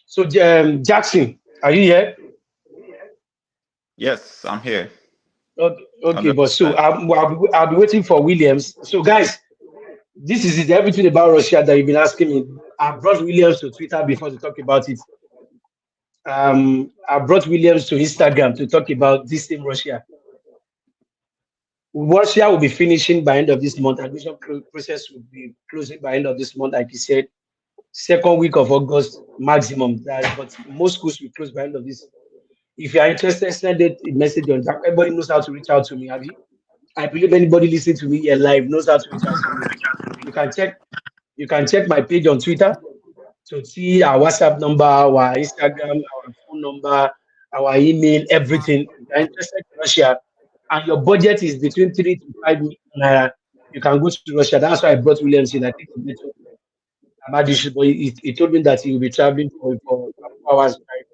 so Jackson, are you here? Yes, I'm here. Okay, okay, but so 100%. I'll be waiting for Williams. So guys, this is it. Everything about Russia that you've been asking me. I brought Williams to Twitter before to talk about it. I brought Williams to Instagram to talk about this same Russia. Russia will be finishing by end of this month. Admission process will be closing by end of this month, like you said. Second week of August maximum. That, but most schools will close by end of this. If you are interested, send it a message on that. Everybody knows how to reach out to me, Abby. I believe anybody listening to me here live knows how to reach out to me. You can check my page on Twitter to see our WhatsApp number, our Instagram, our phone number, our email, everything. If you're interested in Russia and your budget is between 3 to 5 million naira, you can go to Russia. That's why I brought Williams in. I think it's network. But he told me that he will be traveling for 4 hours drive.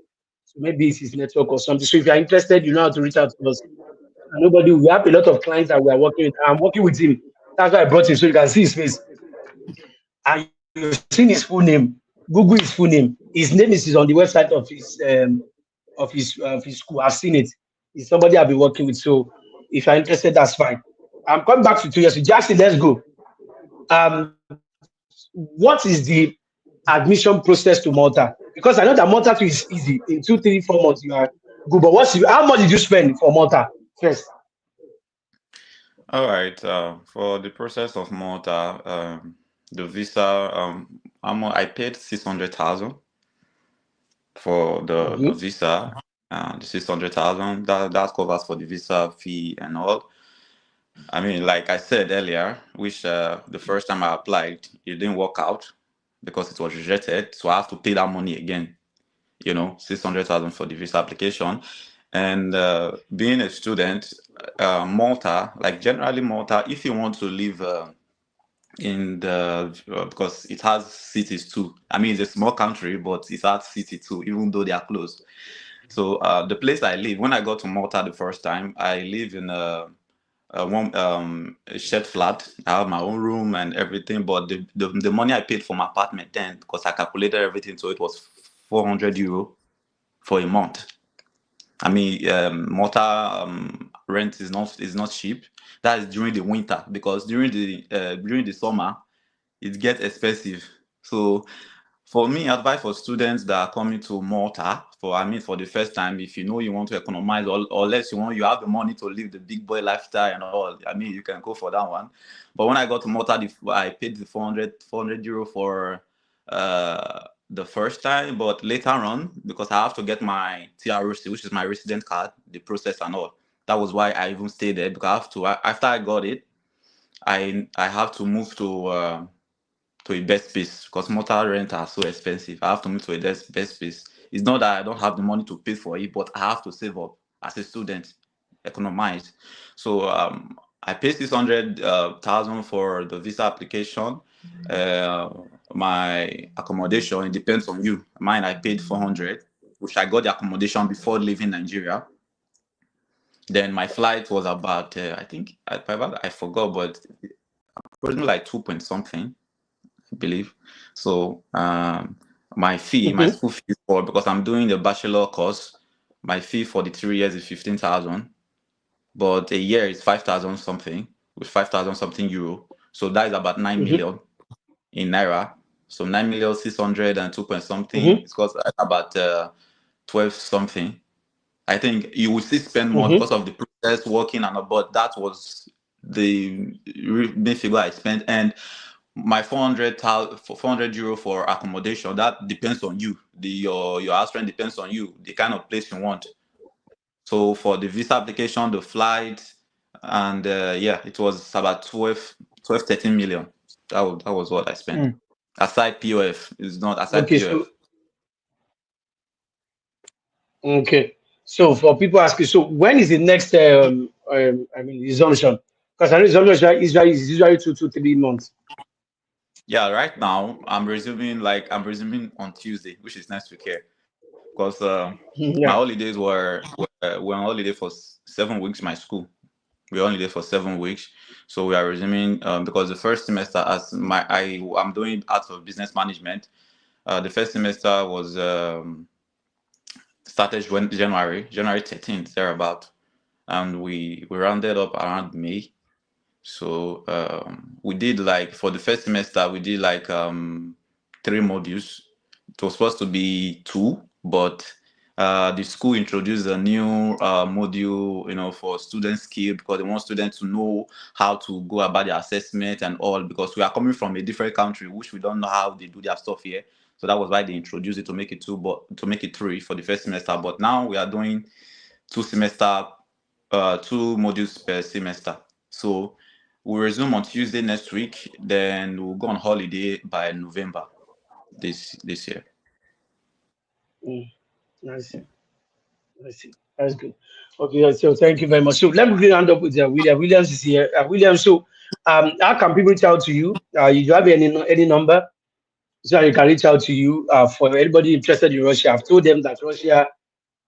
So maybe it's his network or something. So if you're interested, you know how to reach out to us. And nobody, we have a lot of clients that we are working with. I'm working with him. That's why I brought him so you can see his face. And you've seen his full name. Google his full name. His name is on the website of his school. I've seen it. It's somebody I've been working with. So if you're interested, that's fine. I'm coming back to 2 years. Jackson, let's go. What is the admission process to Malta? Because I know that Malta too is easy. In 2, 3, 4 months, you are good. But how much did you spend for Malta first? All right. For the process of Malta, the visa, I paid 600,000 for the Mm-hmm. visa. The 600,000 that covers for the visa fee and all. I mean, like I said earlier, which the first time I applied, it didn't work out because it was rejected. So I have to pay that money again. 600,000 for the visa application. And being a student, Malta, like generally Malta, if you want to live in the because it has cities too. I mean, it's a small country, but it has city too, even though they are close. So the place I live, when I got to Malta the first time, I live in a shared flat. I have my own room and everything, but the money I paid for my apartment then, because I calculated everything, so it was 400 euro for a month. I mean, Malta rent is not cheap. That is during the winter because during the summer it gets expensive. So for me, advice for students that are coming to Malta for the first time, if you know you want to economize or less you have the money to live the big boy lifestyle and all, I mean you can go for that one. But when I got to Malta, I paid the 400 euro for the first time, but later on, because I have to get my TRC, which is my resident card, the process and all. That was why I even stayed there because after I got it, I have to move to a best space because motor rent are so expensive. I have to move to a best space. It's not that I don't have the money to pay for it, but I have to save up as a student, economize. So I paid 600,000 for the visa application. My accommodation, it depends on you. Mine, I paid 400, which I got the accommodation before leaving Nigeria. Then my flight was about, I think, I forgot, but approximately like 2 point something. Believe. So my Mm-hmm. school fee because I'm doing the bachelor course, my fee for the 3 years is 15,000, but a year is 5,000 something, with 5,000 something euro. So that is about 9 Mm-hmm. million in naira. So 9,600,000 and 2 point something. Mm-hmm. It's cost about 12 something. I think you will still spend more Mm-hmm. because of the process working and about that was the main figure I spent. And my 400 euro for accommodation, that depends on you. Your house rent depends on you, the kind of place you want. So for the visa application, the flight, and yeah, it was about 13 million. That was what I spent. Mm. Aside POF, it's not aside Okay, POF. so okay. So for people asking, so when is the next resumption? Because I know resumption is usually 2 to 3 months. Yeah, right now I'm resuming on Tuesday, which is next week here. Because my Yeah. holidays were on holiday for 7 weeks. My school we're only there for 7 weeks, so we are resuming because the first semester I'm doing arts of business management. The first semester was started when January 13th thereabout, and we rounded up around May. So we did like for the first semester we did like 3 modules. It was supposed to be 2, but the school introduced a new module, for student skill, because they want students to know how to go about the assessment and all, because we are coming from a different country, which we don't know how they do their stuff here. So that was why they introduced it to make it to make it 3 for the first semester. But now we are doing 2 modules per semester. So we'll resume on Tuesday next week. Then we'll go on holiday by November this year. I see. That's good. Okay, so thank you very much. So let me round up with William. Williams is here. William, so how can people reach out to you? You do have any number so that you can reach out to you for anybody interested in Russia? I've told them that Russia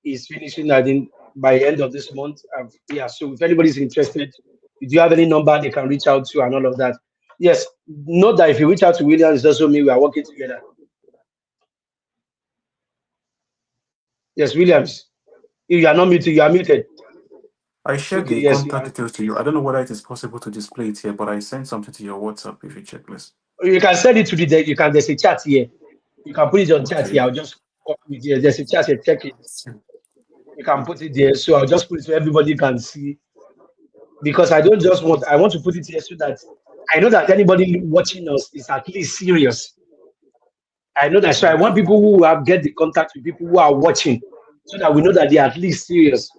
is finishing, I think, by the end of this month. Yeah, so if anybody's interested, if you have any number they can reach out to and all of that. Yes, note that if you reach out to Williams, it doesn't mean we are working together. Yes, Williams, if you are not muted, you are muted. I shared Okay, the yes, contact details to you. I don't know whether it is possible to display it here, but I sent something to your WhatsApp if you check, please. you can send it to there's a chat here. You can put it on chat Okay. here. I'll just copy it here. There's a chat here, check it. You can put it there. So I'll just put it so everybody can see. Because I want to put it here so that I know that anybody watching us is at least serious. I know that, so I want people who have get the contact with people who are watching so that we know that they are at least serious.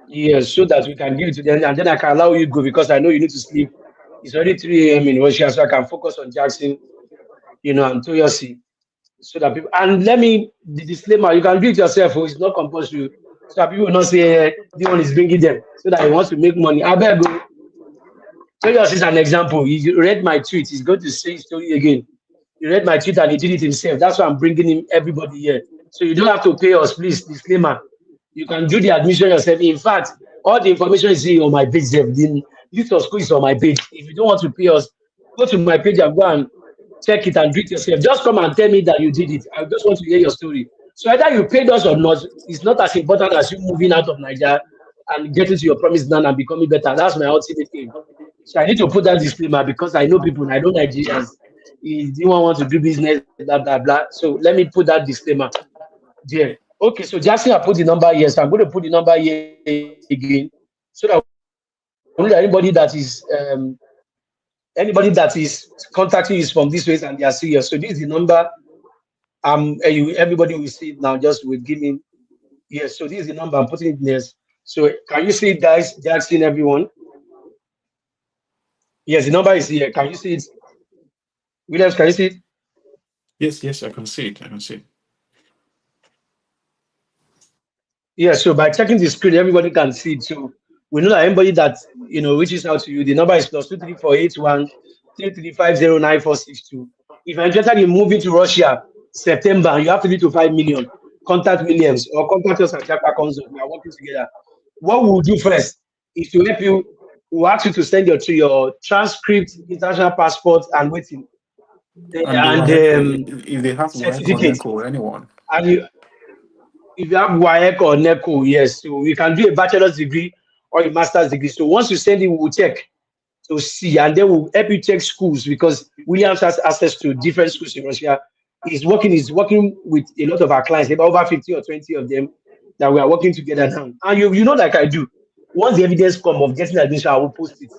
Yes, so that we can give it to them and then I can allow you go because I know you need to sleep. It's already 3 a.m. in Russia, so I can focus on Jackson, and Toyosi. So that people, and let me, the disclaimer, you can do it yourself, it's not compulsory. So that people will not say the one is bringing them so that he wants to make money. I beg you. Toyosi is an example. He read my tweet, he's going to say his story again. He read my tweet and he did it himself. That's why I'm bringing him everybody here. So you don't have to pay us, please. Disclaimer. You can do the admission yourself. In fact, all the information is on my page. The list of schools is on my page. If you don't want to pay us, go to my page and go and check it and do it yourself. Just come and tell me that you did it. I just want to hear your story. So either you paid us or not, it's not as important as you moving out of Nigeria and getting to your promised land and becoming better. That's my ultimate aim. So I need to put that disclaimer because I know people and I know Nigerians. If you want to do business, blah blah blah. So let me put that disclaimer there. Okay, so Jackson, I put the number here. So I'm going to put the number here again so that anybody that is contacting you is from this way and they are serious. So this is the number. Everybody will see it now. Just will give me. Yes. So this is the number. I'm putting it there. So can you see it, guys? Jackson, everyone. Yes, the number is here. Can you see it? Williams, can you see it? Yes, I can see it. Yeah, so by checking the screen, everybody can see it. So we know that anybody that reaches out to you, the number is +23481 3350946. If you're interested in moving to Russia, September, and you have 3 to 5 million, contact Williams or contact us at Japa Consult. We are working together. What we'll do first is to help you. We'll ask you to send your transcript, international passport, and waiting. And if they have certificate or anyone. and if you have WAEC or NECO, yes, so we can do a bachelor's degree or a master's degree. So once you send it, we'll check to see, and then we'll help you check schools because Williams has access to different schools in Russia. He's working with a lot of our clients, about over 50 or 20 of them that we are working together now. And you know, like I do, once the evidence come of getting admission, I will post it.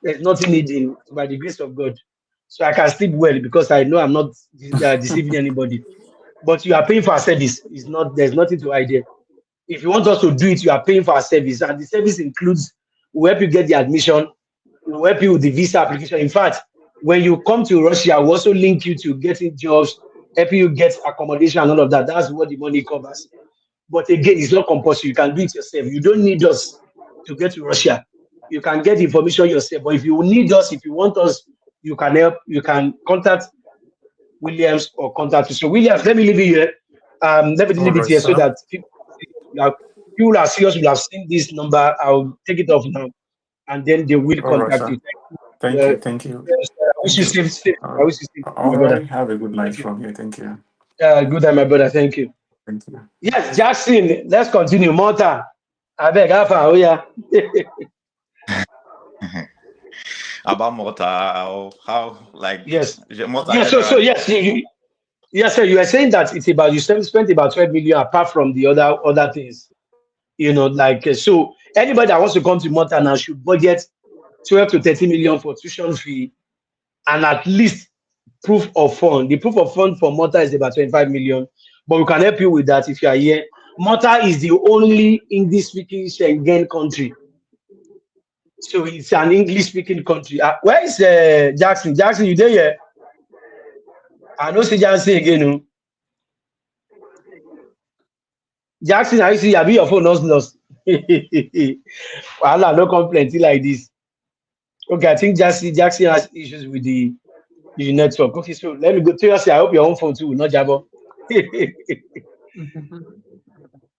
There's nothing needing by the grace of God. So I can sleep well because I know I'm not deceiving anybody. But you are paying for a service. There's nothing to hide there. If you want us to do it, you are paying for a service. And the service includes, we'll help you get the admission, we'll help you with the visa application. In fact, when you come to Russia, we'll also link you to getting jobs, help you get accommodation and all of that. That's what the money covers. But again, it's not compulsory. You can do it yourself. You don't need us to get to Russia. You can get information yourself. But if you need us, if you want us, you can help. You can contact Williams or contact us. So Williams, let me leave it here. Let me leave it here so that people are serious will have seen this number. I'll take it off now, and then they will contact you. Thank you. Yes, I wish you safe. I wish you safe, my brother. Have a good night from here. Thank you. Good night, my brother. Thank you. Thank you. Yes, Jackson. Let's continue. Malta. I beg, Alpha. Oh yeah. About Malta, how like yes. Malta? Yes. So yes. Yeah, sir, you are saying that it's about you spent about 12 million apart from the other things. Like so anybody that wants to come to Malta now should budget 12 to 30 million for tuition fee and at least proof of fund. The proof of fund for Malta is about 25 million, but we can help you with that if you are here. Malta is the only English speaking Schengen country. So it's an English speaking country. Where is Jackson? Jackson, you there yet? I know see Jackson again. Oh. Jackson, I see you be your phone lost. Wahala no come plenty like this. Okay, I think Jackson has issues with the network. Okay, so let me go. Seriously, I hope your own phone too will not jabber.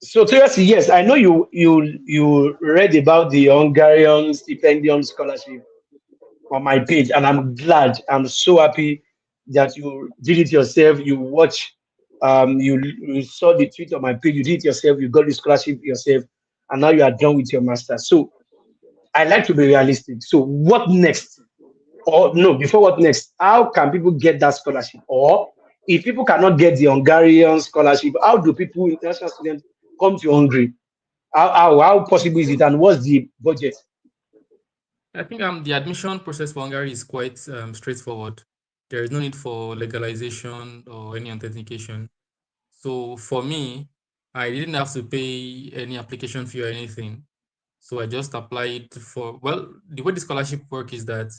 So seriously, yes, I know you read about the Hungarian stipendium scholarship on my page, and I'm glad. I'm so happy that you did it yourself. You watch, you saw the tweet on my page. You did it yourself. You got the scholarship yourself, and now you are done with your master. So I like to be realistic. So what next? Or no, before what next? How can people get that scholarship? Or if people cannot get the Hungarian scholarship, how do people, international students, come to Hungary? How possible is it? And what's the budget? I think the admission process for Hungary is quite straightforward. There is no need for legalization or any authentication. So for me, I didn't have to pay any application fee or anything. So I just applied for, well, the way the scholarship work is that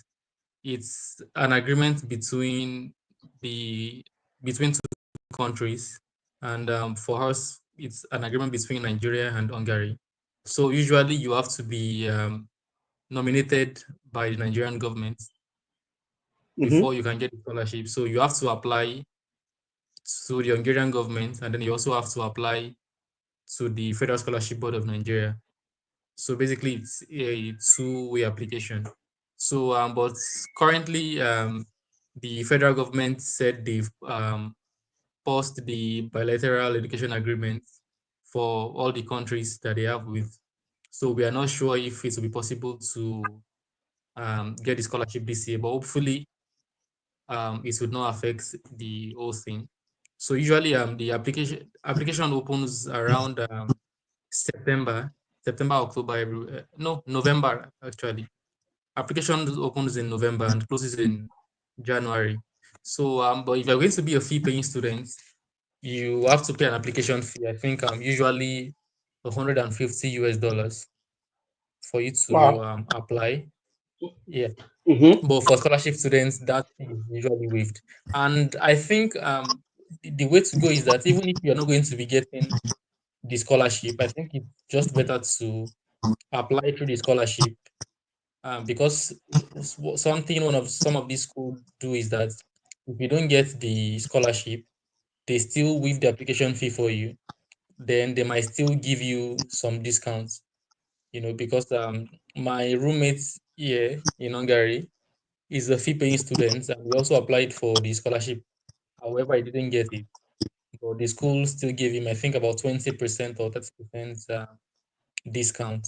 it's an agreement the between two countries, and for us, it's an agreement between Nigeria and Hungary. So usually you have to be nominated by the Nigerian government Mm-hmm. before you can get the scholarship. So you have to apply to the Hungarian government, and then you also have to apply to the Federal Scholarship Board of Nigeria. So basically, it's a two-way application. So, but currently, the federal government said they've paused the bilateral education agreements for all the countries that they have with. So we are not sure if it will be possible to get the scholarship this year, but hopefully it would not affect the whole thing. So usually the application opens around September, October, no, November actually. Application opens in November and closes in January. So but if you're going to be a fee paying student, you have to pay an application fee. I think usually 150 US dollars for you to Wow. apply. Yeah. Mm-hmm. But for scholarship students, that is usually waived. And I think the way to go is that even if you're not going to be getting the scholarship, I think it's just better to apply through the scholarship, because something one of some of these schools do is that if you don't get the scholarship, they still waive the application fee for you. Then they might still give you some discounts, because my roommate here in Hungary is a fee paying student, and we also applied for the scholarship. However, I didn't get it. But the school still gave him, I think, about 20% or 30% discount.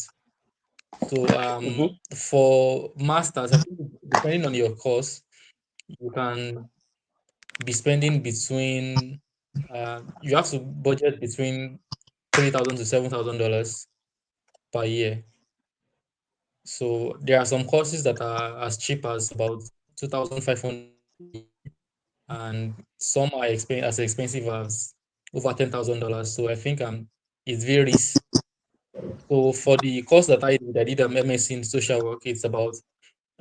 So Mm-hmm. for masters, I think depending on your course, you can be spending between you have to budget between $3,000 to $7,000 per year. So there are some courses that are as cheap as about 2,500 per year, and some are as expensive as over $10,000. So I think it varies. So for the course that I did an MSc in social work. It's about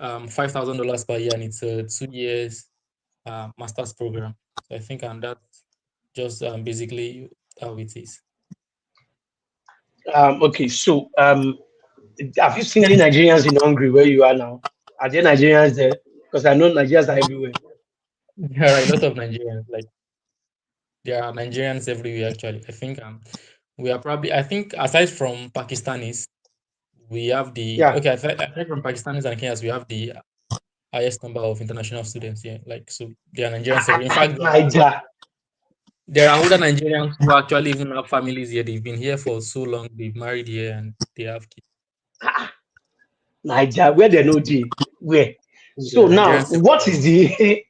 $5,000 per year, and it's a 2 years master's program. So I think that's just basically how it is. Okay, so have you seen any Nigerians in Hungary where you are now? Are there Nigerians there? Because I know Nigerians are everywhere. There are a lot of Nigerians. Like there are Nigerians everywhere. Actually, I think we are probably. I think aside from Pakistanis, we have the Yeah. okay. Aside from Pakistanis and Kenyans, we have the highest number of international students here. Like so, there are Nigerians everywhere. In fact, Niger. there are older Nigerians who actually even have families here. They've been here for so long. They've married here and they have kids. Niger, where they know G. Where? There So are now, Nigerians what everywhere. is the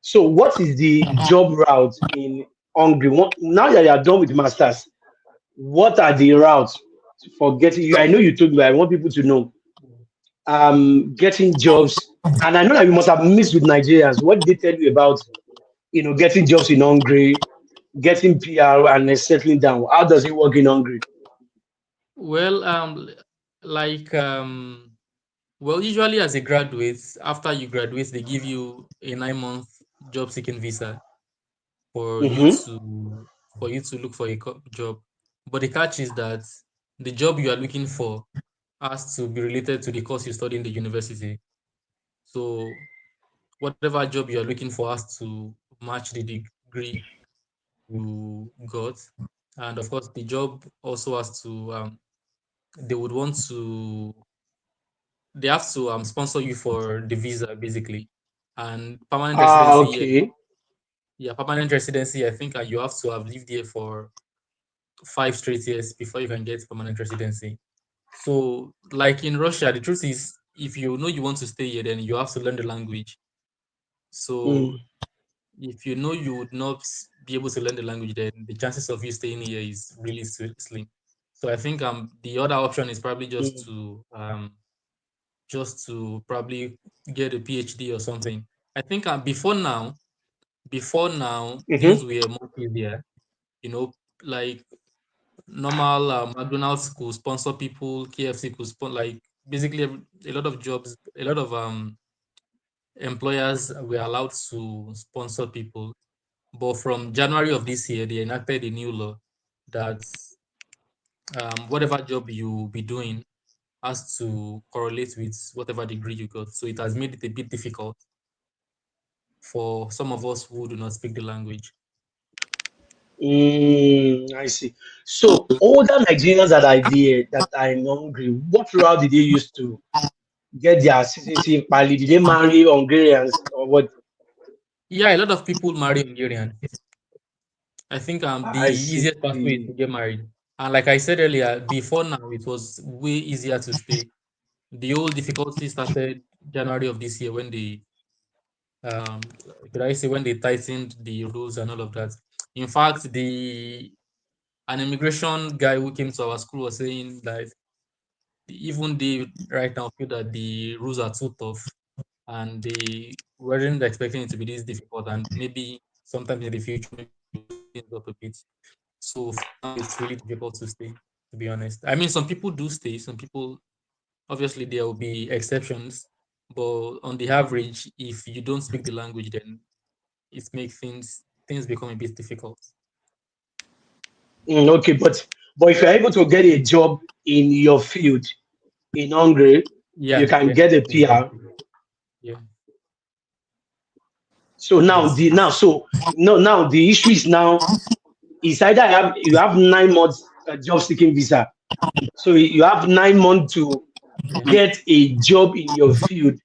So what is the job route in Hungary? Now that you are done with masters, what are the routes for getting you? I know you told me, I want people to know. Getting jobs, and I know that you must have mixed with Nigerians. What did they tell you about, getting jobs in Hungary, getting PR, and then settling down? How does it work in Hungary? Well, like well, usually as a graduate, after you graduate, they give you a 9 month job seeking visa for you Mm-hmm. to look for a job. But the catch is that the job you are looking for has to be related to the course you study in the university. So whatever job you are looking for has to match the degree you got. And of course, the job also has to they would want to they have to sponsor you for the visa basically. And permanent Ah, residency, okay. yeah, permanent residency. I think you have to have lived here for 5 straight years before you can get permanent residency. So, like in Russia, the truth is, if you know you want to stay here, then you have to learn the language. So, Mm, if you know you would not be able to learn the language, then the chances of you staying here is really slim. So, I think the other option is probably mm, just to probably get a PhD or something. I think before now things mm-hmm. were much easier. You know, like normal McDonald's could sponsor people, KFC could sponsor, like basically a lot of jobs, a lot of employers were allowed to sponsor people. But from January of this year, they enacted a new law that whatever job you be doing has to correlate with whatever degree you got. So it has made it a bit difficult for some of us who do not speak the language. I see. So older Nigerians that are there, that are in Hungary, what route did they use to get their citizenship? Pali? Did they marry Hungarians or what? Yeah, a lot of people marry Hungarian. I think the I easiest pathway is see. to get married. And like I said earlier, before now it was way easier to stay. The whole difficulty started January of this year when they could I say when they tightened the rules and all of that. In fact, the an immigration guy who came to our school was saying that even they right now feel that the rules are too tough and they weren't expecting it to be this difficult, and maybe sometime in the future maybe they will speed things up a bit. So for now it's really difficult to stay, to be honest. I mean, some people do stay, some people, obviously there will be exceptions, but on the average, if you don't speak the language, then it makes things become a bit difficult. Okay, but if you're able to get a job in your field in Hungary, you Yeah, can yeah, get a PR. exactly. Yeah. So now Yes, the now yes. so no now the issue is now is either you have 9 months job seeking visa. So you have 9 months to Yeah. get a job in your field,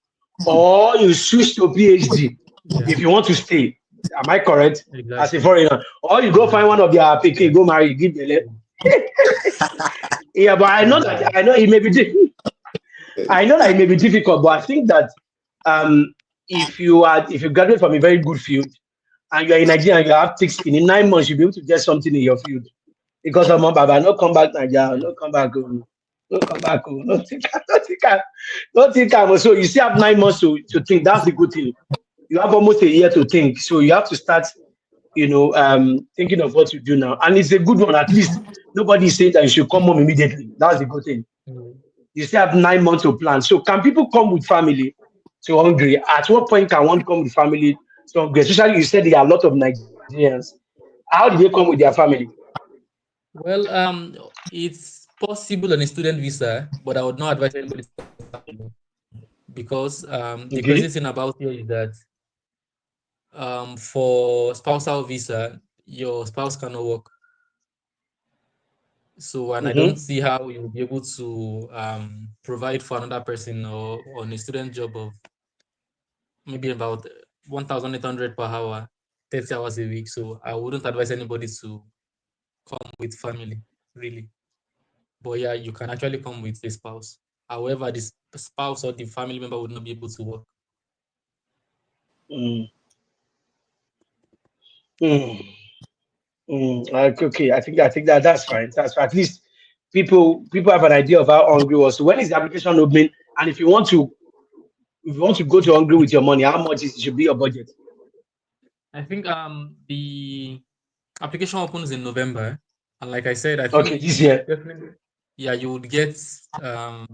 or you switch to PhD Yeah. if you want to stay. Am I correct? As a Exactly. foreigner, or you go find Exactly. one of their pikin, go marry, give belle. Yeah. Yeah, but I know Exactly. that I know it may be I know that it may be difficult, but I think that um, if you graduate from a very good field and you are in Nigeria and you have thick skin, in 9 months you'll be able to get something in your field. Because of my baba, no come back Nigeria, Yeah. no come back home, no come back home, no think, no think, no think. So you still have 9 months to think. That's the good thing. You have almost a year to think. So you have to start, thinking of what to do now. And it's a good one. At least nobody is saying that you should come home immediately. That's the good thing. Mm. You still have 9 months to plan. So can people come with family to Hungary? At what point can one come with family to Hungary? Especially you said there are a lot of Nigerians. How do they come with their family? Well, it's possible on a student visa, but I would not advise anybody to come with family because the crazy Okay. thing about here is that for spousal visa, your spouse cannot work. So, and I don't Mm-hmm. see how you'll be able to provide for another person or on a student job of maybe about 1,800 per hour, 30 hours a week. So I wouldn't advise anybody to come with family, really. But yeah, you can actually come with a spouse. However, the spouse or the family member would not be able to work. Mm. Mm, okay, I think that's fine. That's fine. At least people have an idea of how hungry was. So when is the application opening? And if you want to go to Hungary with your money, how much should be your budget? I think the application opens in November, and like I said, I Okay, think this you year. definitely, yeah, you would get a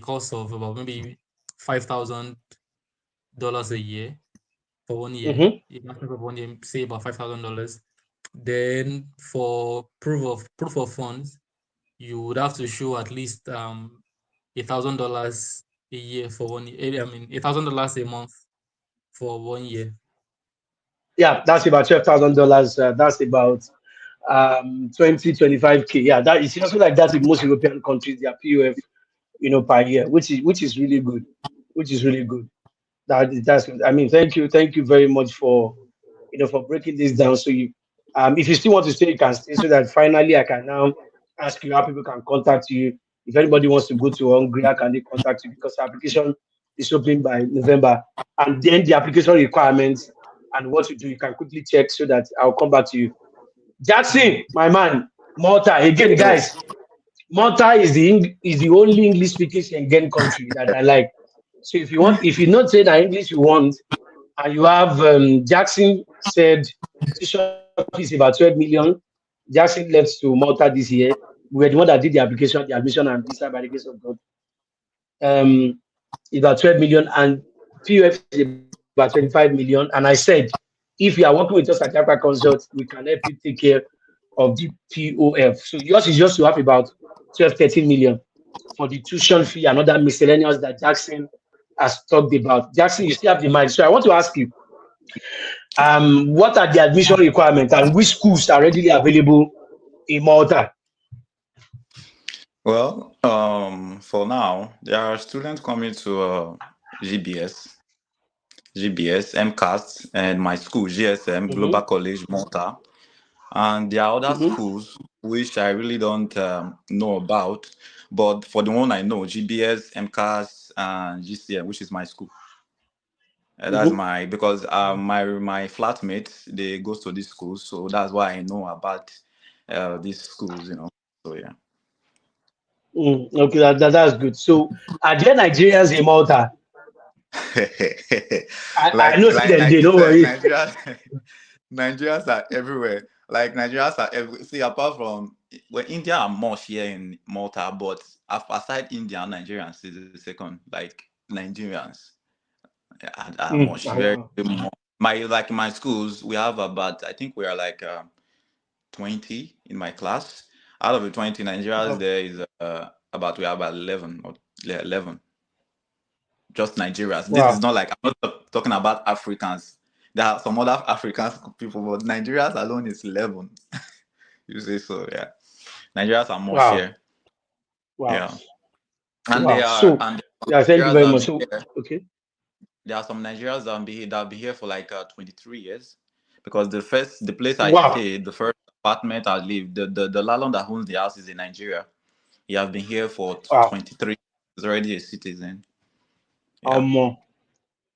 cost of about maybe $5,000 a year for 1 year. Mm-hmm. If not for 1 year, say about $5,000. Then for proof of funds, you would have to show at least $1,000 a year for 1 year. I mean $1,000 a month for 1 year. Yeah, that's about $12,000. That's about 25K. Yeah, that is also like that in most European countries. Their POF, per year, which is really good, which is really good. That's I mean, thank you very much for breaking this down. So if you still want to stay, you can stay, so that finally I can now ask you how people can contact you. If anybody wants to go to Hungary, how can they contact you? Because the application is opening by November, and then the application requirements and what to do, you can quickly check, so that I'll come back to you. Jackson, my man, Malta again, Yo, guys. Malta is the only English speaking Schengen country that I like. So if you not say that English you want, and you have Jackson said tuition fees about 12 million. Jackson left to Malta this year. We were the one that did the application, the admission and visa by the grace of God. Um, it's about 12 million, and PUF is about 25 million. And I said, if you are working with us at Japa Consult, we can help you take care of the POF. So yours is just to have about 12, 13 million for the tuition fee and other miscellaneous that Jackson has talked about. Jackson, you still have the mic. So I want to ask you, what are the admission requirements and which schools are readily available in Malta? well, for now, there are students coming to GBS, MCAS, and my school, GSM, Global Mm-hmm, College Malta. And there are other mm-hmm, schools which I really don't know about. But for the one I know, GBS, MCAS, and GCM, which is my school. That's mm-hmm. my because my flatmates they goes to these schools, so that's why I know about these schools. So yeah. Okay, that's good. So are there Nigerians in Malta? I know see them Like there, you don't said, worry. Nigerians are everywhere. Like Nigerians are see apart from well, India are more here in Malta, but aside India, Nigerians is the second. Like Nigerians are much very Wow. more. My schools, we have about I think we are like 20 in my class. Out of the 20 Nigerians, Wow. there is we have about 11 or 11 just Nigerians. This is Wow. not like I'm not talking about Africans. There are some other African people, but Nigerians alone is 11. You say so, yeah. Nigerians are more Wow. share, Wow. yeah. And they Wow. are, So and yeah, thank you Nigerians very that much. be So here. okay. There are some Nigerians that be here for like 23 years, because the place I Wow. stayed, the first apartment I lived, the landlord that owns the house is in Nigeria. He has been here for Wow. 23. He's already a citizen. Yeah. Um.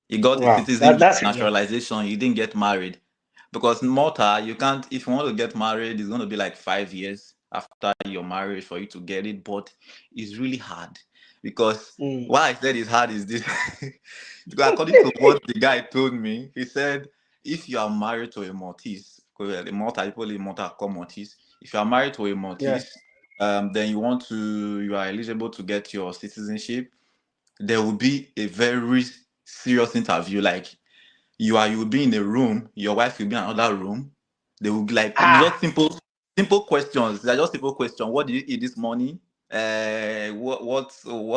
He got his Wow. citizen That's enough. naturalization. He didn't get married because in Malta, you can't. If you want to get married, it's going to be like 5 years after your marriage for you to get it. But it's really hard because Mm. why I said it's hard is this. Because according to what the guy told me, he said if you are married to a Maltese, because in Malta people in Malta call Maltese. If you are married to a Yeah. Maltese, then you are eligible to get your citizenship. There will be a very serious interview. Like you will be in a room, your wife will be in another room. They will be like just Ah. simple questions. They're just simple questions. What did you eat this morning? What's your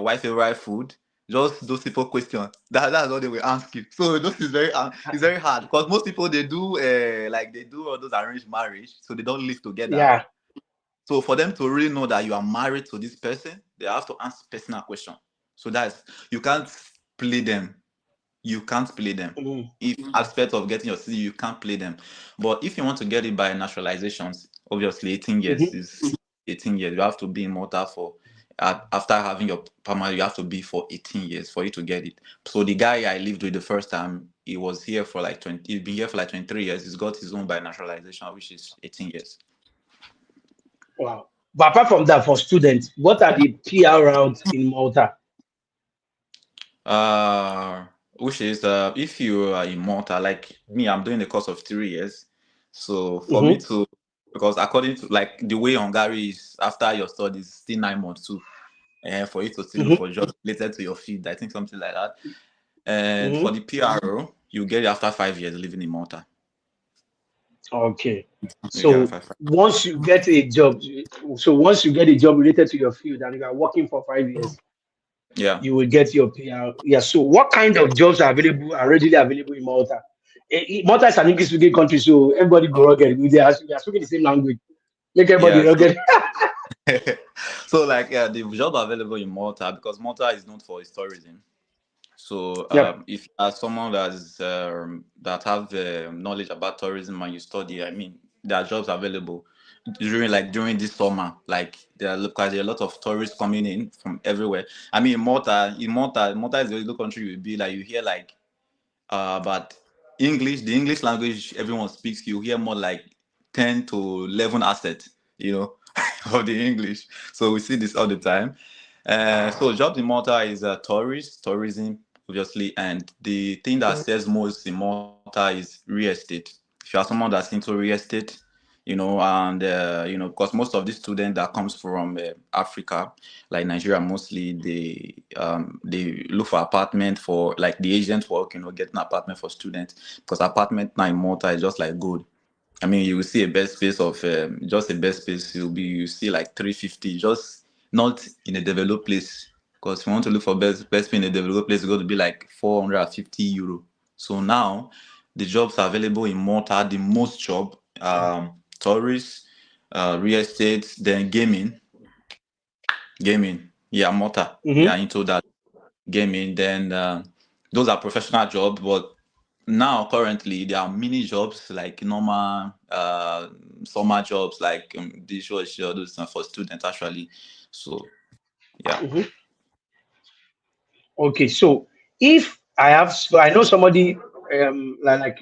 wife's favorite food? Just those simple questions. That's all they will ask you. So this is it's very hard because most people they do they do all those arranged marriage, so they don't live together. Yeah. So for them to really know that you are married to this person, they have to ask personal question. So that's you can't play them. You can't play them. Mm. If aspect of getting your CD, you can't play them. But if you want to get it by naturalizations, obviously 18 years Mm-hmm. is 18 years. You have to be in Malta for after having your permit, you have to be for 18 years for you to get it. So the guy I lived with the first time, he was here for like 20. He's been here for like 23 years. He's got his own by naturalization, which is 18 years. Wow. But apart from that, for students, what are the PR routes in Malta? Which is if you are in Malta, like me, I'm doing the course of 3 years. So for me Mm-hmm. to, because according to like the way Hungary is after your studies, still 9 months too, and for you to still look Mm-hmm. for jobs related to your field, I think something like that. And for Mm-hmm. the PRO, you get it after 5 years living in Malta. Okay. You get it So after 5. once you get a job, once you get a job related to your field and you are working for 5 years, Yeah. you will get your PR. Yeah. So what kind of jobs are available, are readily available in Malta? Malta is an English speaking country, so everybody go rugged. We are speaking the same language. Make everybody Yeah. rugged. So like the job available in Malta, because Malta is known for its tourism. So Yep. if you are someone that have knowledge about tourism and you study, I mean, there are jobs available during this summer. Like because there are a lot of tourists coming in from everywhere. I mean, Malta is the little country you'll be like you hear like but the English language everyone speaks, you hear more like 10 to 11 assets, of the English. So we see this all the time. So jobs in Malta is tourism, obviously, and the thing that sells most in Malta is real estate. If you are someone that's into real estate, and because most of the students that comes from Africa, like Nigeria mostly, they look for apartment for like the agent work, getting apartment for students because apartment now in Malta is just like gold. I mean, you will see a best space of just a best space. You see like 350, just not in a developed place. Because if you want to look for best space in a developed place, it's going to be like 450 euro. So now the jobs are available in Malta. The most job, tourists, real estate, then gaming. Yeah, Malta. They Mm-hmm. are into that gaming. Then those are professional jobs, but now currently there are mini jobs like normal summer jobs like dishwasher, those are for students actually. So yeah. Mm-hmm. Okay. So if I know somebody like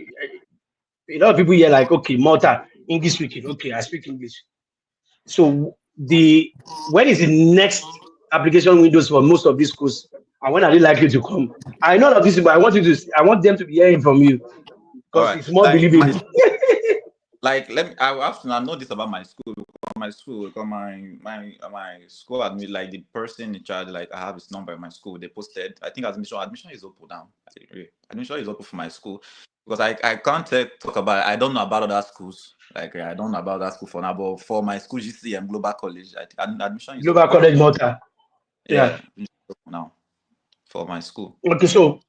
a lot of people here like, okay, Malta, English speaking. Okay, I speak English. So when is the next application windows for most of these schools? And when are they likely to come? I know all of this, but I want them to be hearing from you All because right. it's more believable. Let me I have to know this about my school. Because my school admit like the person in charge, like I have his number in my school. They posted. I think admission is open now. Admission is open for my school because I can't talk about it. I don't know about other schools. Like I don't know about that school for now, but for my school GCM Global College, I think admission is Global open now. College Malta. Yeah. Yeah, admission is open now for my school. Okay, so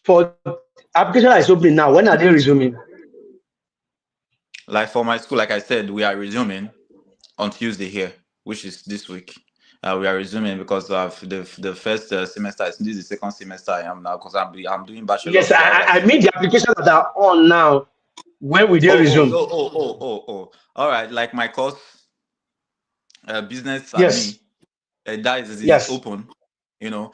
for application that is opening now, when are they resuming? Like for my school, like I said, we are resuming on Tuesday here, which is this week. We are resuming because of the first semester. This is the second semester I am now because I'm doing Yes, bachelor's. So I have like I mean the applications that are on now. When will they resume? All right, like my course, business admin, Yes, that is yes, open. You know,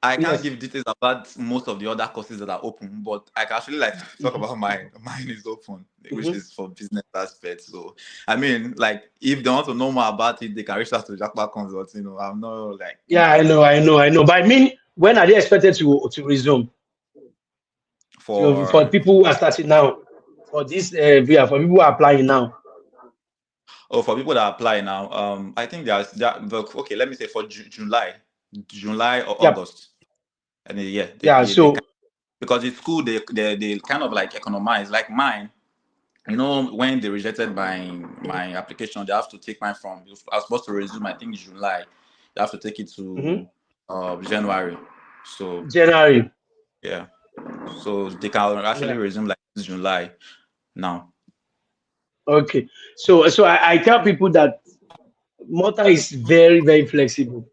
I can't yes. give details about most of the other courses that are open, but I can actually like talk Mm-hmm. about mine. Mine is open, which Mm-hmm. is for business aspects. So I mean, like if they want to know more about it, they can reach out to Japa Consult. I'm not like Yeah, into that I know. But I mean, when are they expected to resume? For for people who are starting now, for this via for people who are applying now. for people that apply now. I think there's that. Okay, let me say for July or Yep. August, and yeah, Yeah. they So. can, because it's school they kind of like economize like mine. When they rejected my application, they have to take mine from. I was supposed to resume, I think July. They have to take it Mm-hmm. to January. So January. yeah, so they can actually Yeah. resume like this July now. Okay. So I tell people that Malta is very, very flexible.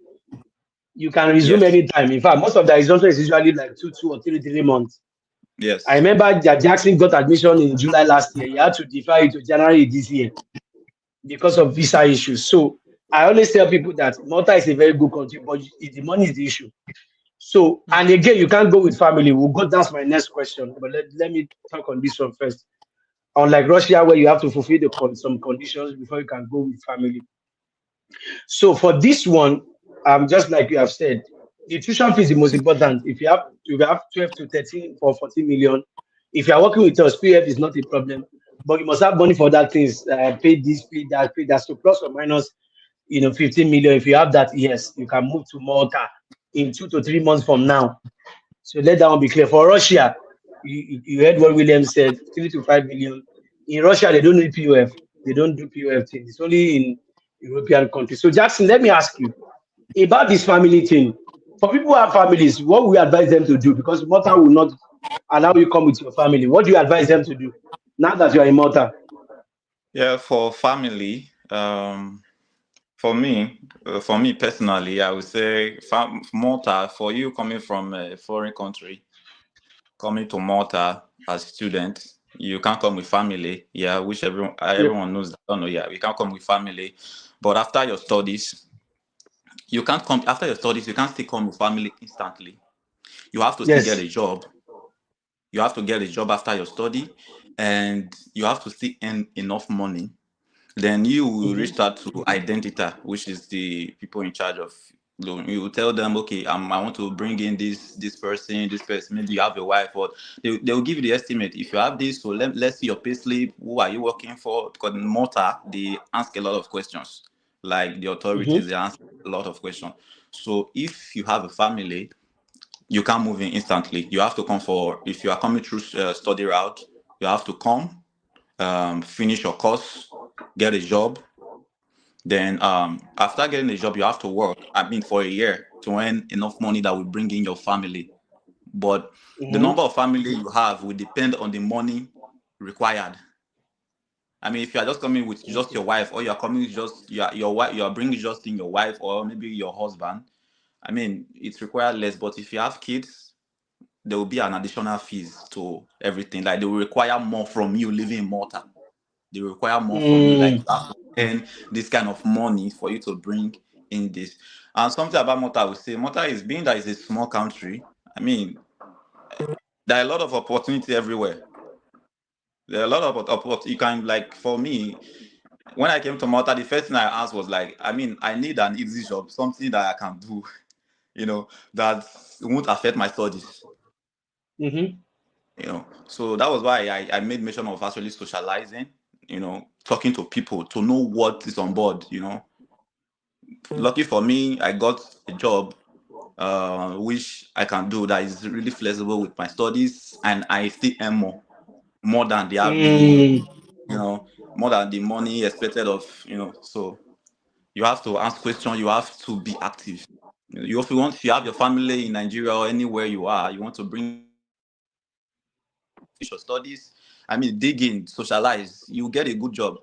You can resume Yes, anytime. In fact, most of the resumption is usually like 2 or 3 months. I yes, remember that Jackson got admission in July last year. He had to defer it to January this year because of visa issues. So I always tell people that Malta is a very good country, but the money is the issue. So, and again, you can't go with family. We'll go. That's my next question. But let me talk on this one first. Unlike Russia, where you have to fulfill some conditions before you can go with family. So for this one, just like you have said, the tuition fee is the most important. If you have 12 to 13 for 14 million, if you are working with us, PF is not a problem. But you must have money for that things, pay this, pay that, pay that. So plus or minus, 15 million. If you have that, yes, you can move to Malta in 2 to 3 months from now. So let that one be clear. For Russia, you heard what William said, 3 to 5 million. In Russia, they don't need POF. They don't do POF thing. It's only in European countries. So Jackson, let me ask you about this family thing. For people who have families, what will you advise them to do? Because Malta will not allow you come with your family. What do you advise them to do now that you are in Malta? Yeah, for family, for me personally, I would say Malta, for you coming from a foreign country, coming to Malta as student, you can't come with family. Yeah, which Yeah. everyone knows that. Don't know. Yeah, we can't come with family. But after your studies, you can't come after your studies. You can't still come with family instantly. You have to still get Yes. a job. You have to get a job after your study, and you have to still earn enough money. Then you will Mm-hmm. reach out to Identita, which is the people in charge of loan. You will tell them, okay, I want to bring in this person, this person. Maybe you have a wife, or they will give you the estimate. If you have this, so let's see your payslip. Who are you working for? Because in Malta, they ask a lot of questions. Like the authorities, Mm-hmm. they ask a lot of questions. So if you have a family, you can't move in instantly. You have to come for, if you are coming through study route, you have to come, finish your course, get a job. Then after getting a job, you have to work. I mean, for a year to earn enough money that will bring in your family. But the Mm-hmm. number of family you have will depend on the money required. I mean, if you are just coming with just Okay. your wife, or you are coming with just your wife, you are bringing just in your wife or maybe your husband. I mean, it requires less. But if you have kids, there will be an additional fees to everything. Like they will require more from you living in Malta. They require more from you. Like Mm. you have to earn this kind of money for you to bring in this. And something about Malta, I would say, Malta is being that it's a small country. I mean, there are a lot of opportunity everywhere. There are a lot of opportunity. You can like for me, when I came to Malta, the first thing I asked was like, I mean, I need an easy job, something that I can do, that won't affect my studies. Mm-hmm. So that was why I made mention of actually socializing, talking to people to know what is on board. Lucky for me, I got a job which I can do that is really flexible with my studies, and I still earn more than Mm. you know more than the money expected of. So you have to ask questions, you have to be active. You also want, if you have your family in Nigeria or anywhere you are, you want to bring your family, finish your studies. I mean, dig in, socialize, you get a good job.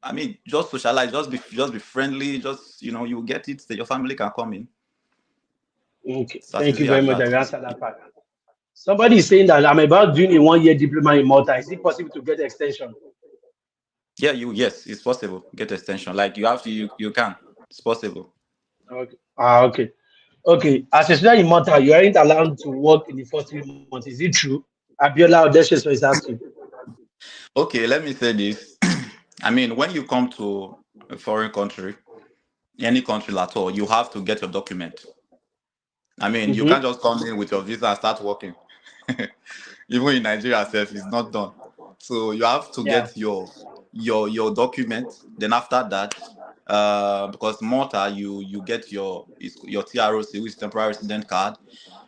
I mean, just socialize, just be friendly, just you get it that your family can come in. Okay. It's as Thank you easy very as much. I that. answered that part. Somebody is saying that I'm about doing a 1 year diploma in Malta. Is it possible to get extension? Yeah, yes, it's possible. Get extension. Like you have to, you can. It's possible. Okay. Okay. Okay. As a student in Malta, you aren't allowed to work in the first 3 months. Is it true? Abiola Audacious is asking. Okay, let me say this. I mean, when you come to a foreign country, any country at all, you have to get your document. I mean, you can't Mm-hmm. just come in with your visa and start working. Even in Nigeria itself, it's not done. So you have to Yeah. get your document. Then after that, because Malta, you get your TROC, which is temporary resident card.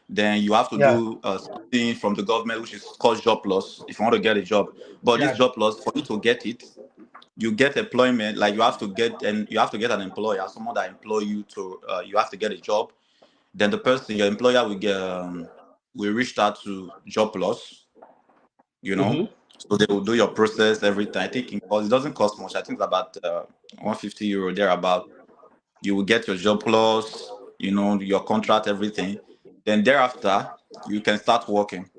Then you have to Yeah. do something from the government, which is called job loss, if you want to get a job. But this Yeah. job loss, for you to get it, you get employment. Like you have to get an employer, someone that employ you to. You have to get a job. Then the person, your employer, will reach out to job loss. You know, Mm-hmm. so they will do your process, everything. I think it doesn't cost much. I think it's about 150 euro thereabout. You will get your job loss, your contract, everything. Then thereafter, you can start working.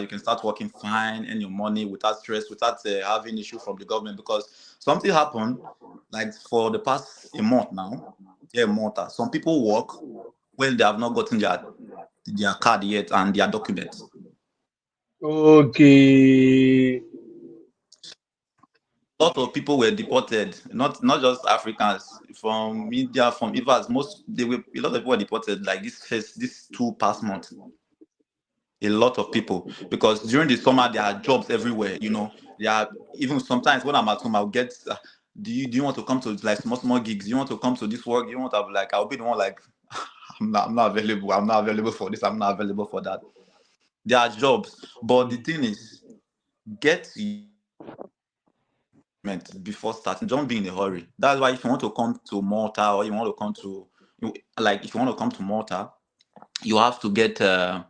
You can start working fine, and your money without stress, without having issue from the government. Because something happened, like for the past a month now, yeah, a month. Some people work when they have not gotten their card yet and their documents. Okay. A lot of people were deported, not just Africans from India, from even most they were a lot of people were deported like this two past months. A lot of people because during the summer there are jobs everywhere. There are even sometimes when I'm at home I'll get. Do you want to come to like small gigs? Do you want to come to this work? Do you want to have like I'll be the one like I'm not available. I'm not available for this. I'm not available for that. There are jobs, but the thing is, get before starting. Don't be in a hurry. That's why if you want to come to Malta or you want to come to if you want to come to Malta, you have to get uh,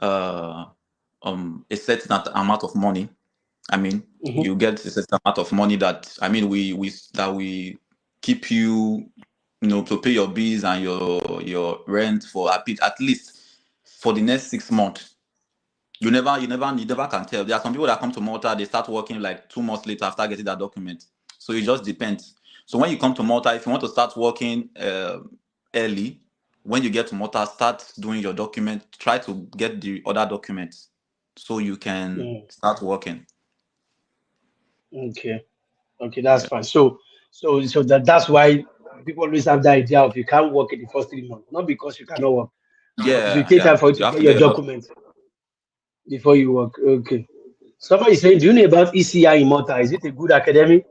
a certain amount of money. I mean, Mhm. you get a certain amount of money that I mean we keep you to pay your bills and your rent for at least for the next 6 months. You never can tell. There are some people that come to Malta, they start working like 2 months later after getting that document. So it just depends. So when you come to Malta, if you want to start working early, when you get to Malta, start doing your document. Try to get the other documents so you can Mm. start working. Okay. Okay, that's fine. So that's why people always have the idea of you can't work in the first 3 months, not because you cannot work, but it will Yeah, take yeah. time for you You to have get to your get a lot. documents before you work. Okay. Somebody is saying, do you know about ECI in Malta? Is it a good academy?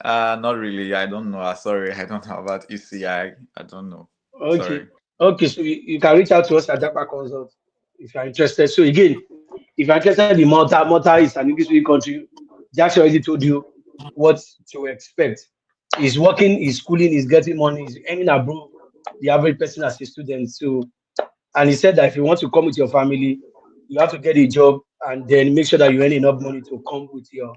Not really. I don't know. Sorry, I don't know about ECI. I don't know. Okay. Sorry. Okay, so you can reach out to us at Japa Consult if you're interested. So again, if you're interested in Malta, Malta is an English speaking country. Jackson already told you what to expect. He's working, he's schooling, he's getting money, he's earning above the average person as a student. So, and he said that if you want to come with your family, you have to get a job and then make sure that you earn enough money to come with your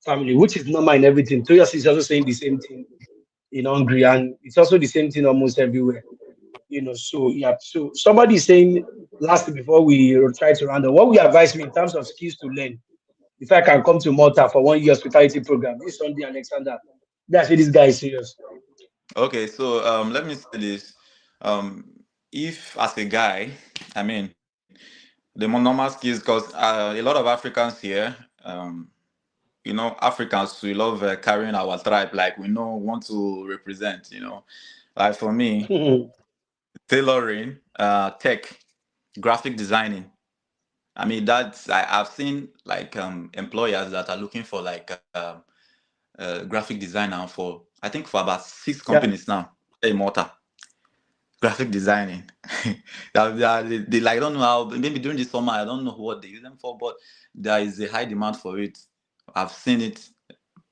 family, which is normal in everything. Toyos is also saying the same thing in Hungary, and it's also the same thing almost everywhere. So yeah, so somebody is saying lastly before we try to round up, what we advise me in terms of skills to learn if I can come to Malta for 1 year hospitality program this Sunday, Alexander. That's why this guy is serious. Okay, so let me say this. Um, if as a guy, I mean, the more normal skills, because a lot of Africans here, Africans, we love carrying our tribe, like we know want to represent. Like for me, tailoring, tech, graphic designing. I mean, I've seen like employers that are looking for like graphic designer for I think for about six Yeah, companies now in Malta. Graphic designing. They like I don't know how maybe during the summer I don't know what they use them for, but there is a high demand for it. I've seen it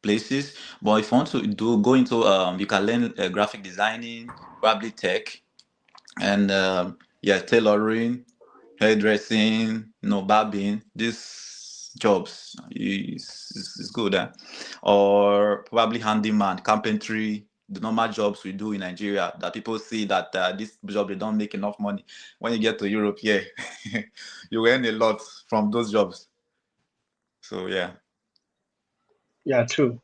places, but if you want to go into you can learn graphic designing, probably tech, and yeah, tailoring, hairdressing, barbing. These jobs is good, or probably handyman, carpentry, the normal jobs we do in Nigeria that people see that this job they don't make enough money. When you get to Europe, yeah, you earn a lot from those jobs. So yeah. yeah, true.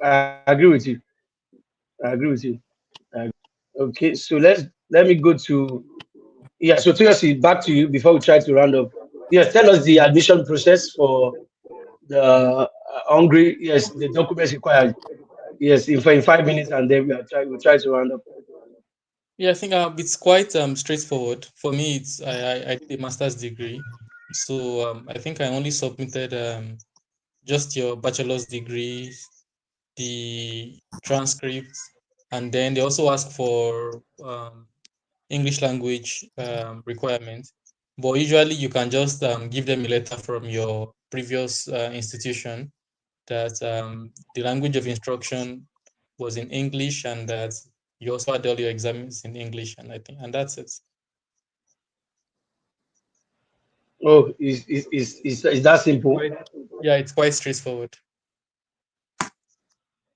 I agree with you. I agree with you. Okay, so let me go to yeah. So Toyosi, back to you before we try to round up. Yes, tell us the admission process for the Hungary. Yes, the documents required. Yes, in 5 minutes, and then we'll try to round up. Yeah, I think it's quite straightforward. For me, I did a master's degree, so I think I only submitted just your bachelor's degree, the transcript, and then they also ask for English language requirement. But usually you can just give them a letter from your previous institution that the language of instruction was in English and that you also had all your exams in English, and I think and that's it. Oh, is that simple? Quite, yeah, it's quite straightforward.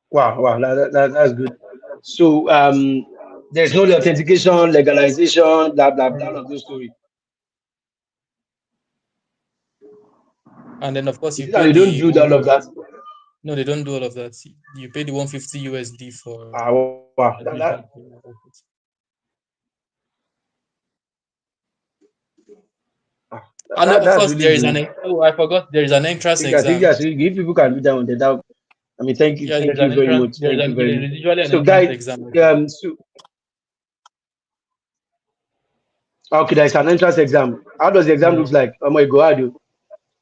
Wow, wow, that's good. So there's no authentication, legalization, blah blah blah, all of those story. And then of course Is you it that pay they don't the do all of that? no, they don't do all of that. You pay the 150 USD for Ah, wow, admission. And of That's course, really there is good. oh, I forgot there is an entrance I think exam. yes, if people can do that one, then that, I mean, Yeah, thank you very much, thank you very there much. is usually an So, entrance guys, exam. so okay, there's an entrance exam. How does the exam Yeah. look like? Oh my God,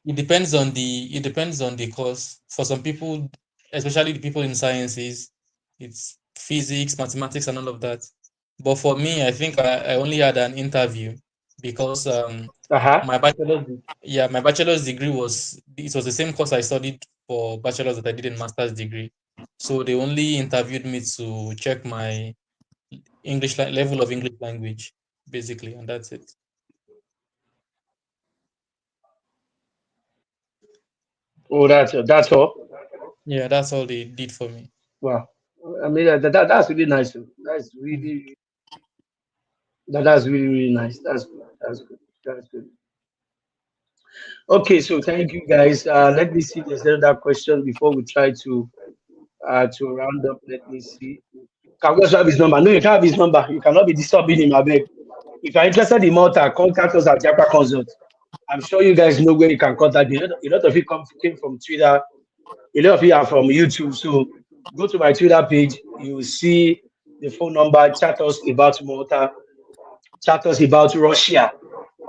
It depends on the course. For some people, especially the people in sciences, it's physics, mathematics, and all of that. But for me, I think I only had an interview because uh-huh. my my bachelor's degree was it was the same course I studied for bachelor's that I did in master's degree. So they only interviewed me to check my level of English language, basically, and that's it. Oh, that's all. Yeah, that's all they did for me. Wow. I mean, that's really nice. That's really really nice. That's good. That's good. That's good. Okay, so thank you guys. Let me see if there's another question before we try to round up. Let me see. Can we also have his number? No, you can't have his number. You cannot be disturbing him, I beg. If you're interested in Malta, contact us at Japa Consult. I'm sure you guys know where you can contact me. A lot of you came from Twitter. A lot of you are from YouTube. So go to my Twitter page. You will see the phone number. Chat us about Malta. Chat us about Russia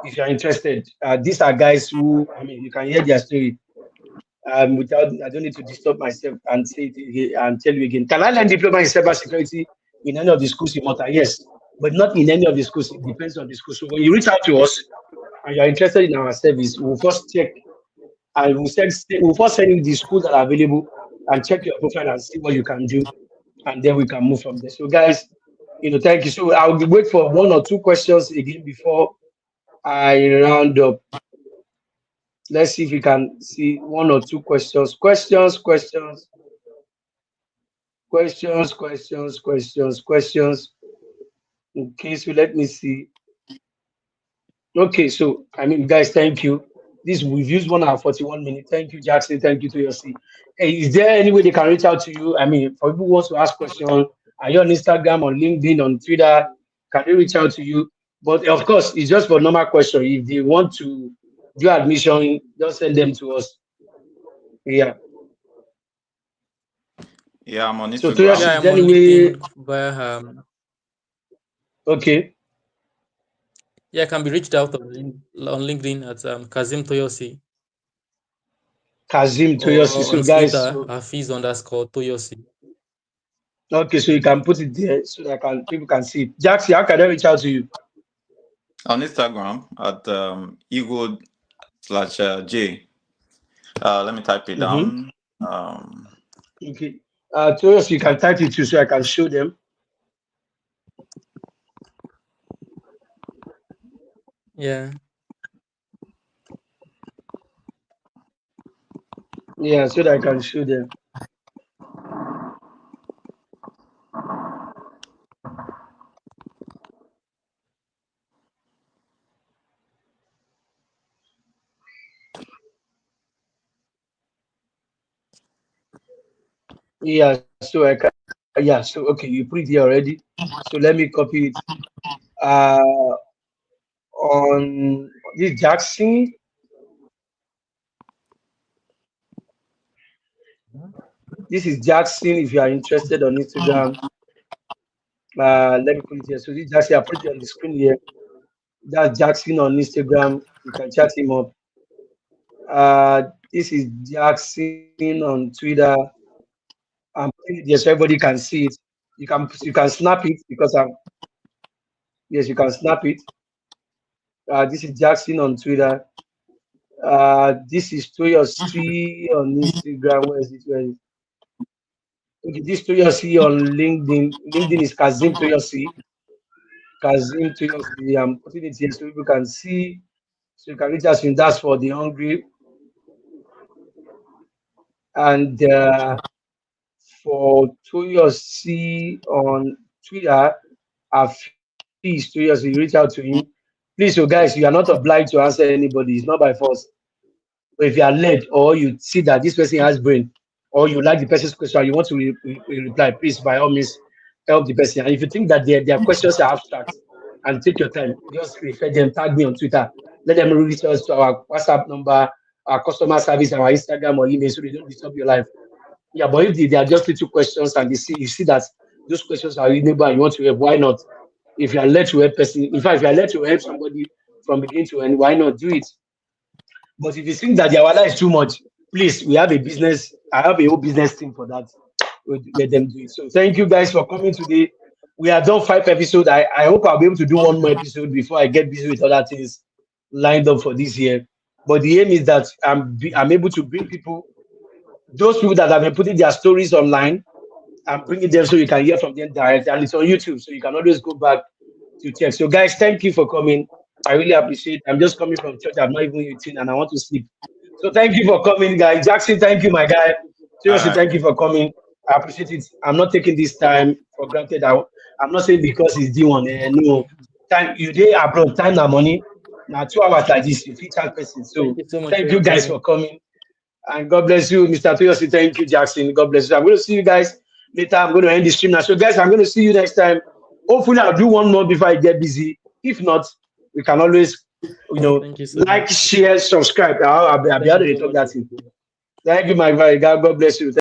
if you're interested. These are guys who, I mean, you can hear their story. Without, I don't need to disturb myself and say it again and tell you again. Can I learn diploma in cybersecurity in any of the schools in Malta? Yes, but not in any of the schools. It depends on the school. So when you reach out to us and you're interested in our service, we'll first check and we'll first send you the schools that are available and check your profile and see what you can do, and then we can move from there. So, guys, thank you. So I'll wait for one or two questions again before I round up. Let's see if we can see one or two questions. Questions. Okay, so let me see. Okay, so I mean, guys, thank you. This we've used 1 hour 41 minutes. Thank you, Jackson. Thank you to your C. Hey, is there any way they can reach out to you? I mean, for people who wants to ask questions, are you on Instagram, on LinkedIn, on Twitter? Can they reach out to you? But of course, it's just for normal question. If they want to do admission, just send them to us. Yeah. Yeah, I'm on So Toyos, Instagram. Yeah, is I'm there on any LinkedIn way? via Okay, yeah, can be reached out on LinkedIn at Kazim Toyosi Kazim Toyosi. or So on guys, Twitter so Hafiz_Toyosi. okay, so you can put it there so that people can see it. Jackson, how can I reach out to you? On Instagram at ego/j. Let me type it Mm-hmm. down. Um, Okay. Toyos, you can type it too so I can show them. Yeah. Yeah, so that I can show them. Yeah, so I can. Yeah, so okay, you put it here already. So let me copy it. Uh, on this Jackson. This is Jackson. If you are interested on Instagram, let me put it here. So this Jackson, I put it on the screen here. That's Jackson on Instagram. You can chat him up. This is Jackson on Twitter. Putting it there so everybody can see it. You can snap it because I'm yes, you can snap it. This is Jackson on Twitter. This is Toyosi on Instagram. Where is it? Where is it? Okay, this Toyosi on LinkedIn. LinkedIn is Kazim Toyosi. Kazim Toyosi. I'm putting it here so people can see. So you can reach us in that's for the hungry. And for Toyosi on Twitter, Hafiz Toyosi, reach out to him. Please, so guys, you are not obliged to answer anybody. It's not by force. But if you are led or you see that this person has brain or you like the person's question and you want to reply, please, by all means, help the person. And if you think that their questions are abstract and take your time, just refer them, tag me on Twitter. let them reach us to our WhatsApp number, our customer service, our Instagram or email, so they don't disturb your life. Yeah, but if they are just little questions and you see that those questions are reasonable and you want to help, why not? If you are led to help person, in fact, if you are led to help somebody from beginning to end, why not do it? But if you think that their wala is too much, please, we have a business. I have a whole business team for that. We'll let them do it. So thank you guys for coming today. We have done 5 episodes. I hope I'll be able to do one more episode before I get busy with other things lined up for this year. But the aim is that I'm able to bring people, those people that have been putting their stories online, and bringing them so you can hear from them direct. And it's on YouTube, so you can always go back to check. So, guys, thank you for coming. I really appreciate it. I'm just coming from church. I'm not even eating and I want to sleep. So, thank you for coming, guys. Jackson, thank you, my guy. All Seriously, right. thank you for coming. I appreciate it. I'm not taking this time for granted. I'm not saying because it's D1. No, time you day abroad, time and money. Now, 2 hours like this, you fit chat person. Thank So, you so much for thank your you guys time. for coming. And God bless you, Mr. Toyosi. Thank you, Jackson. God bless you. I'm going to see you guys later. I'm going to end the stream now. So, guys, I'm going to see you next time. Hopefully, I'll do one more before I get busy. If not, we can always, Thank you so much. like, share, subscribe. I'll be Thank able you to so talk much. that thing. Thank you, my guy. God bless you.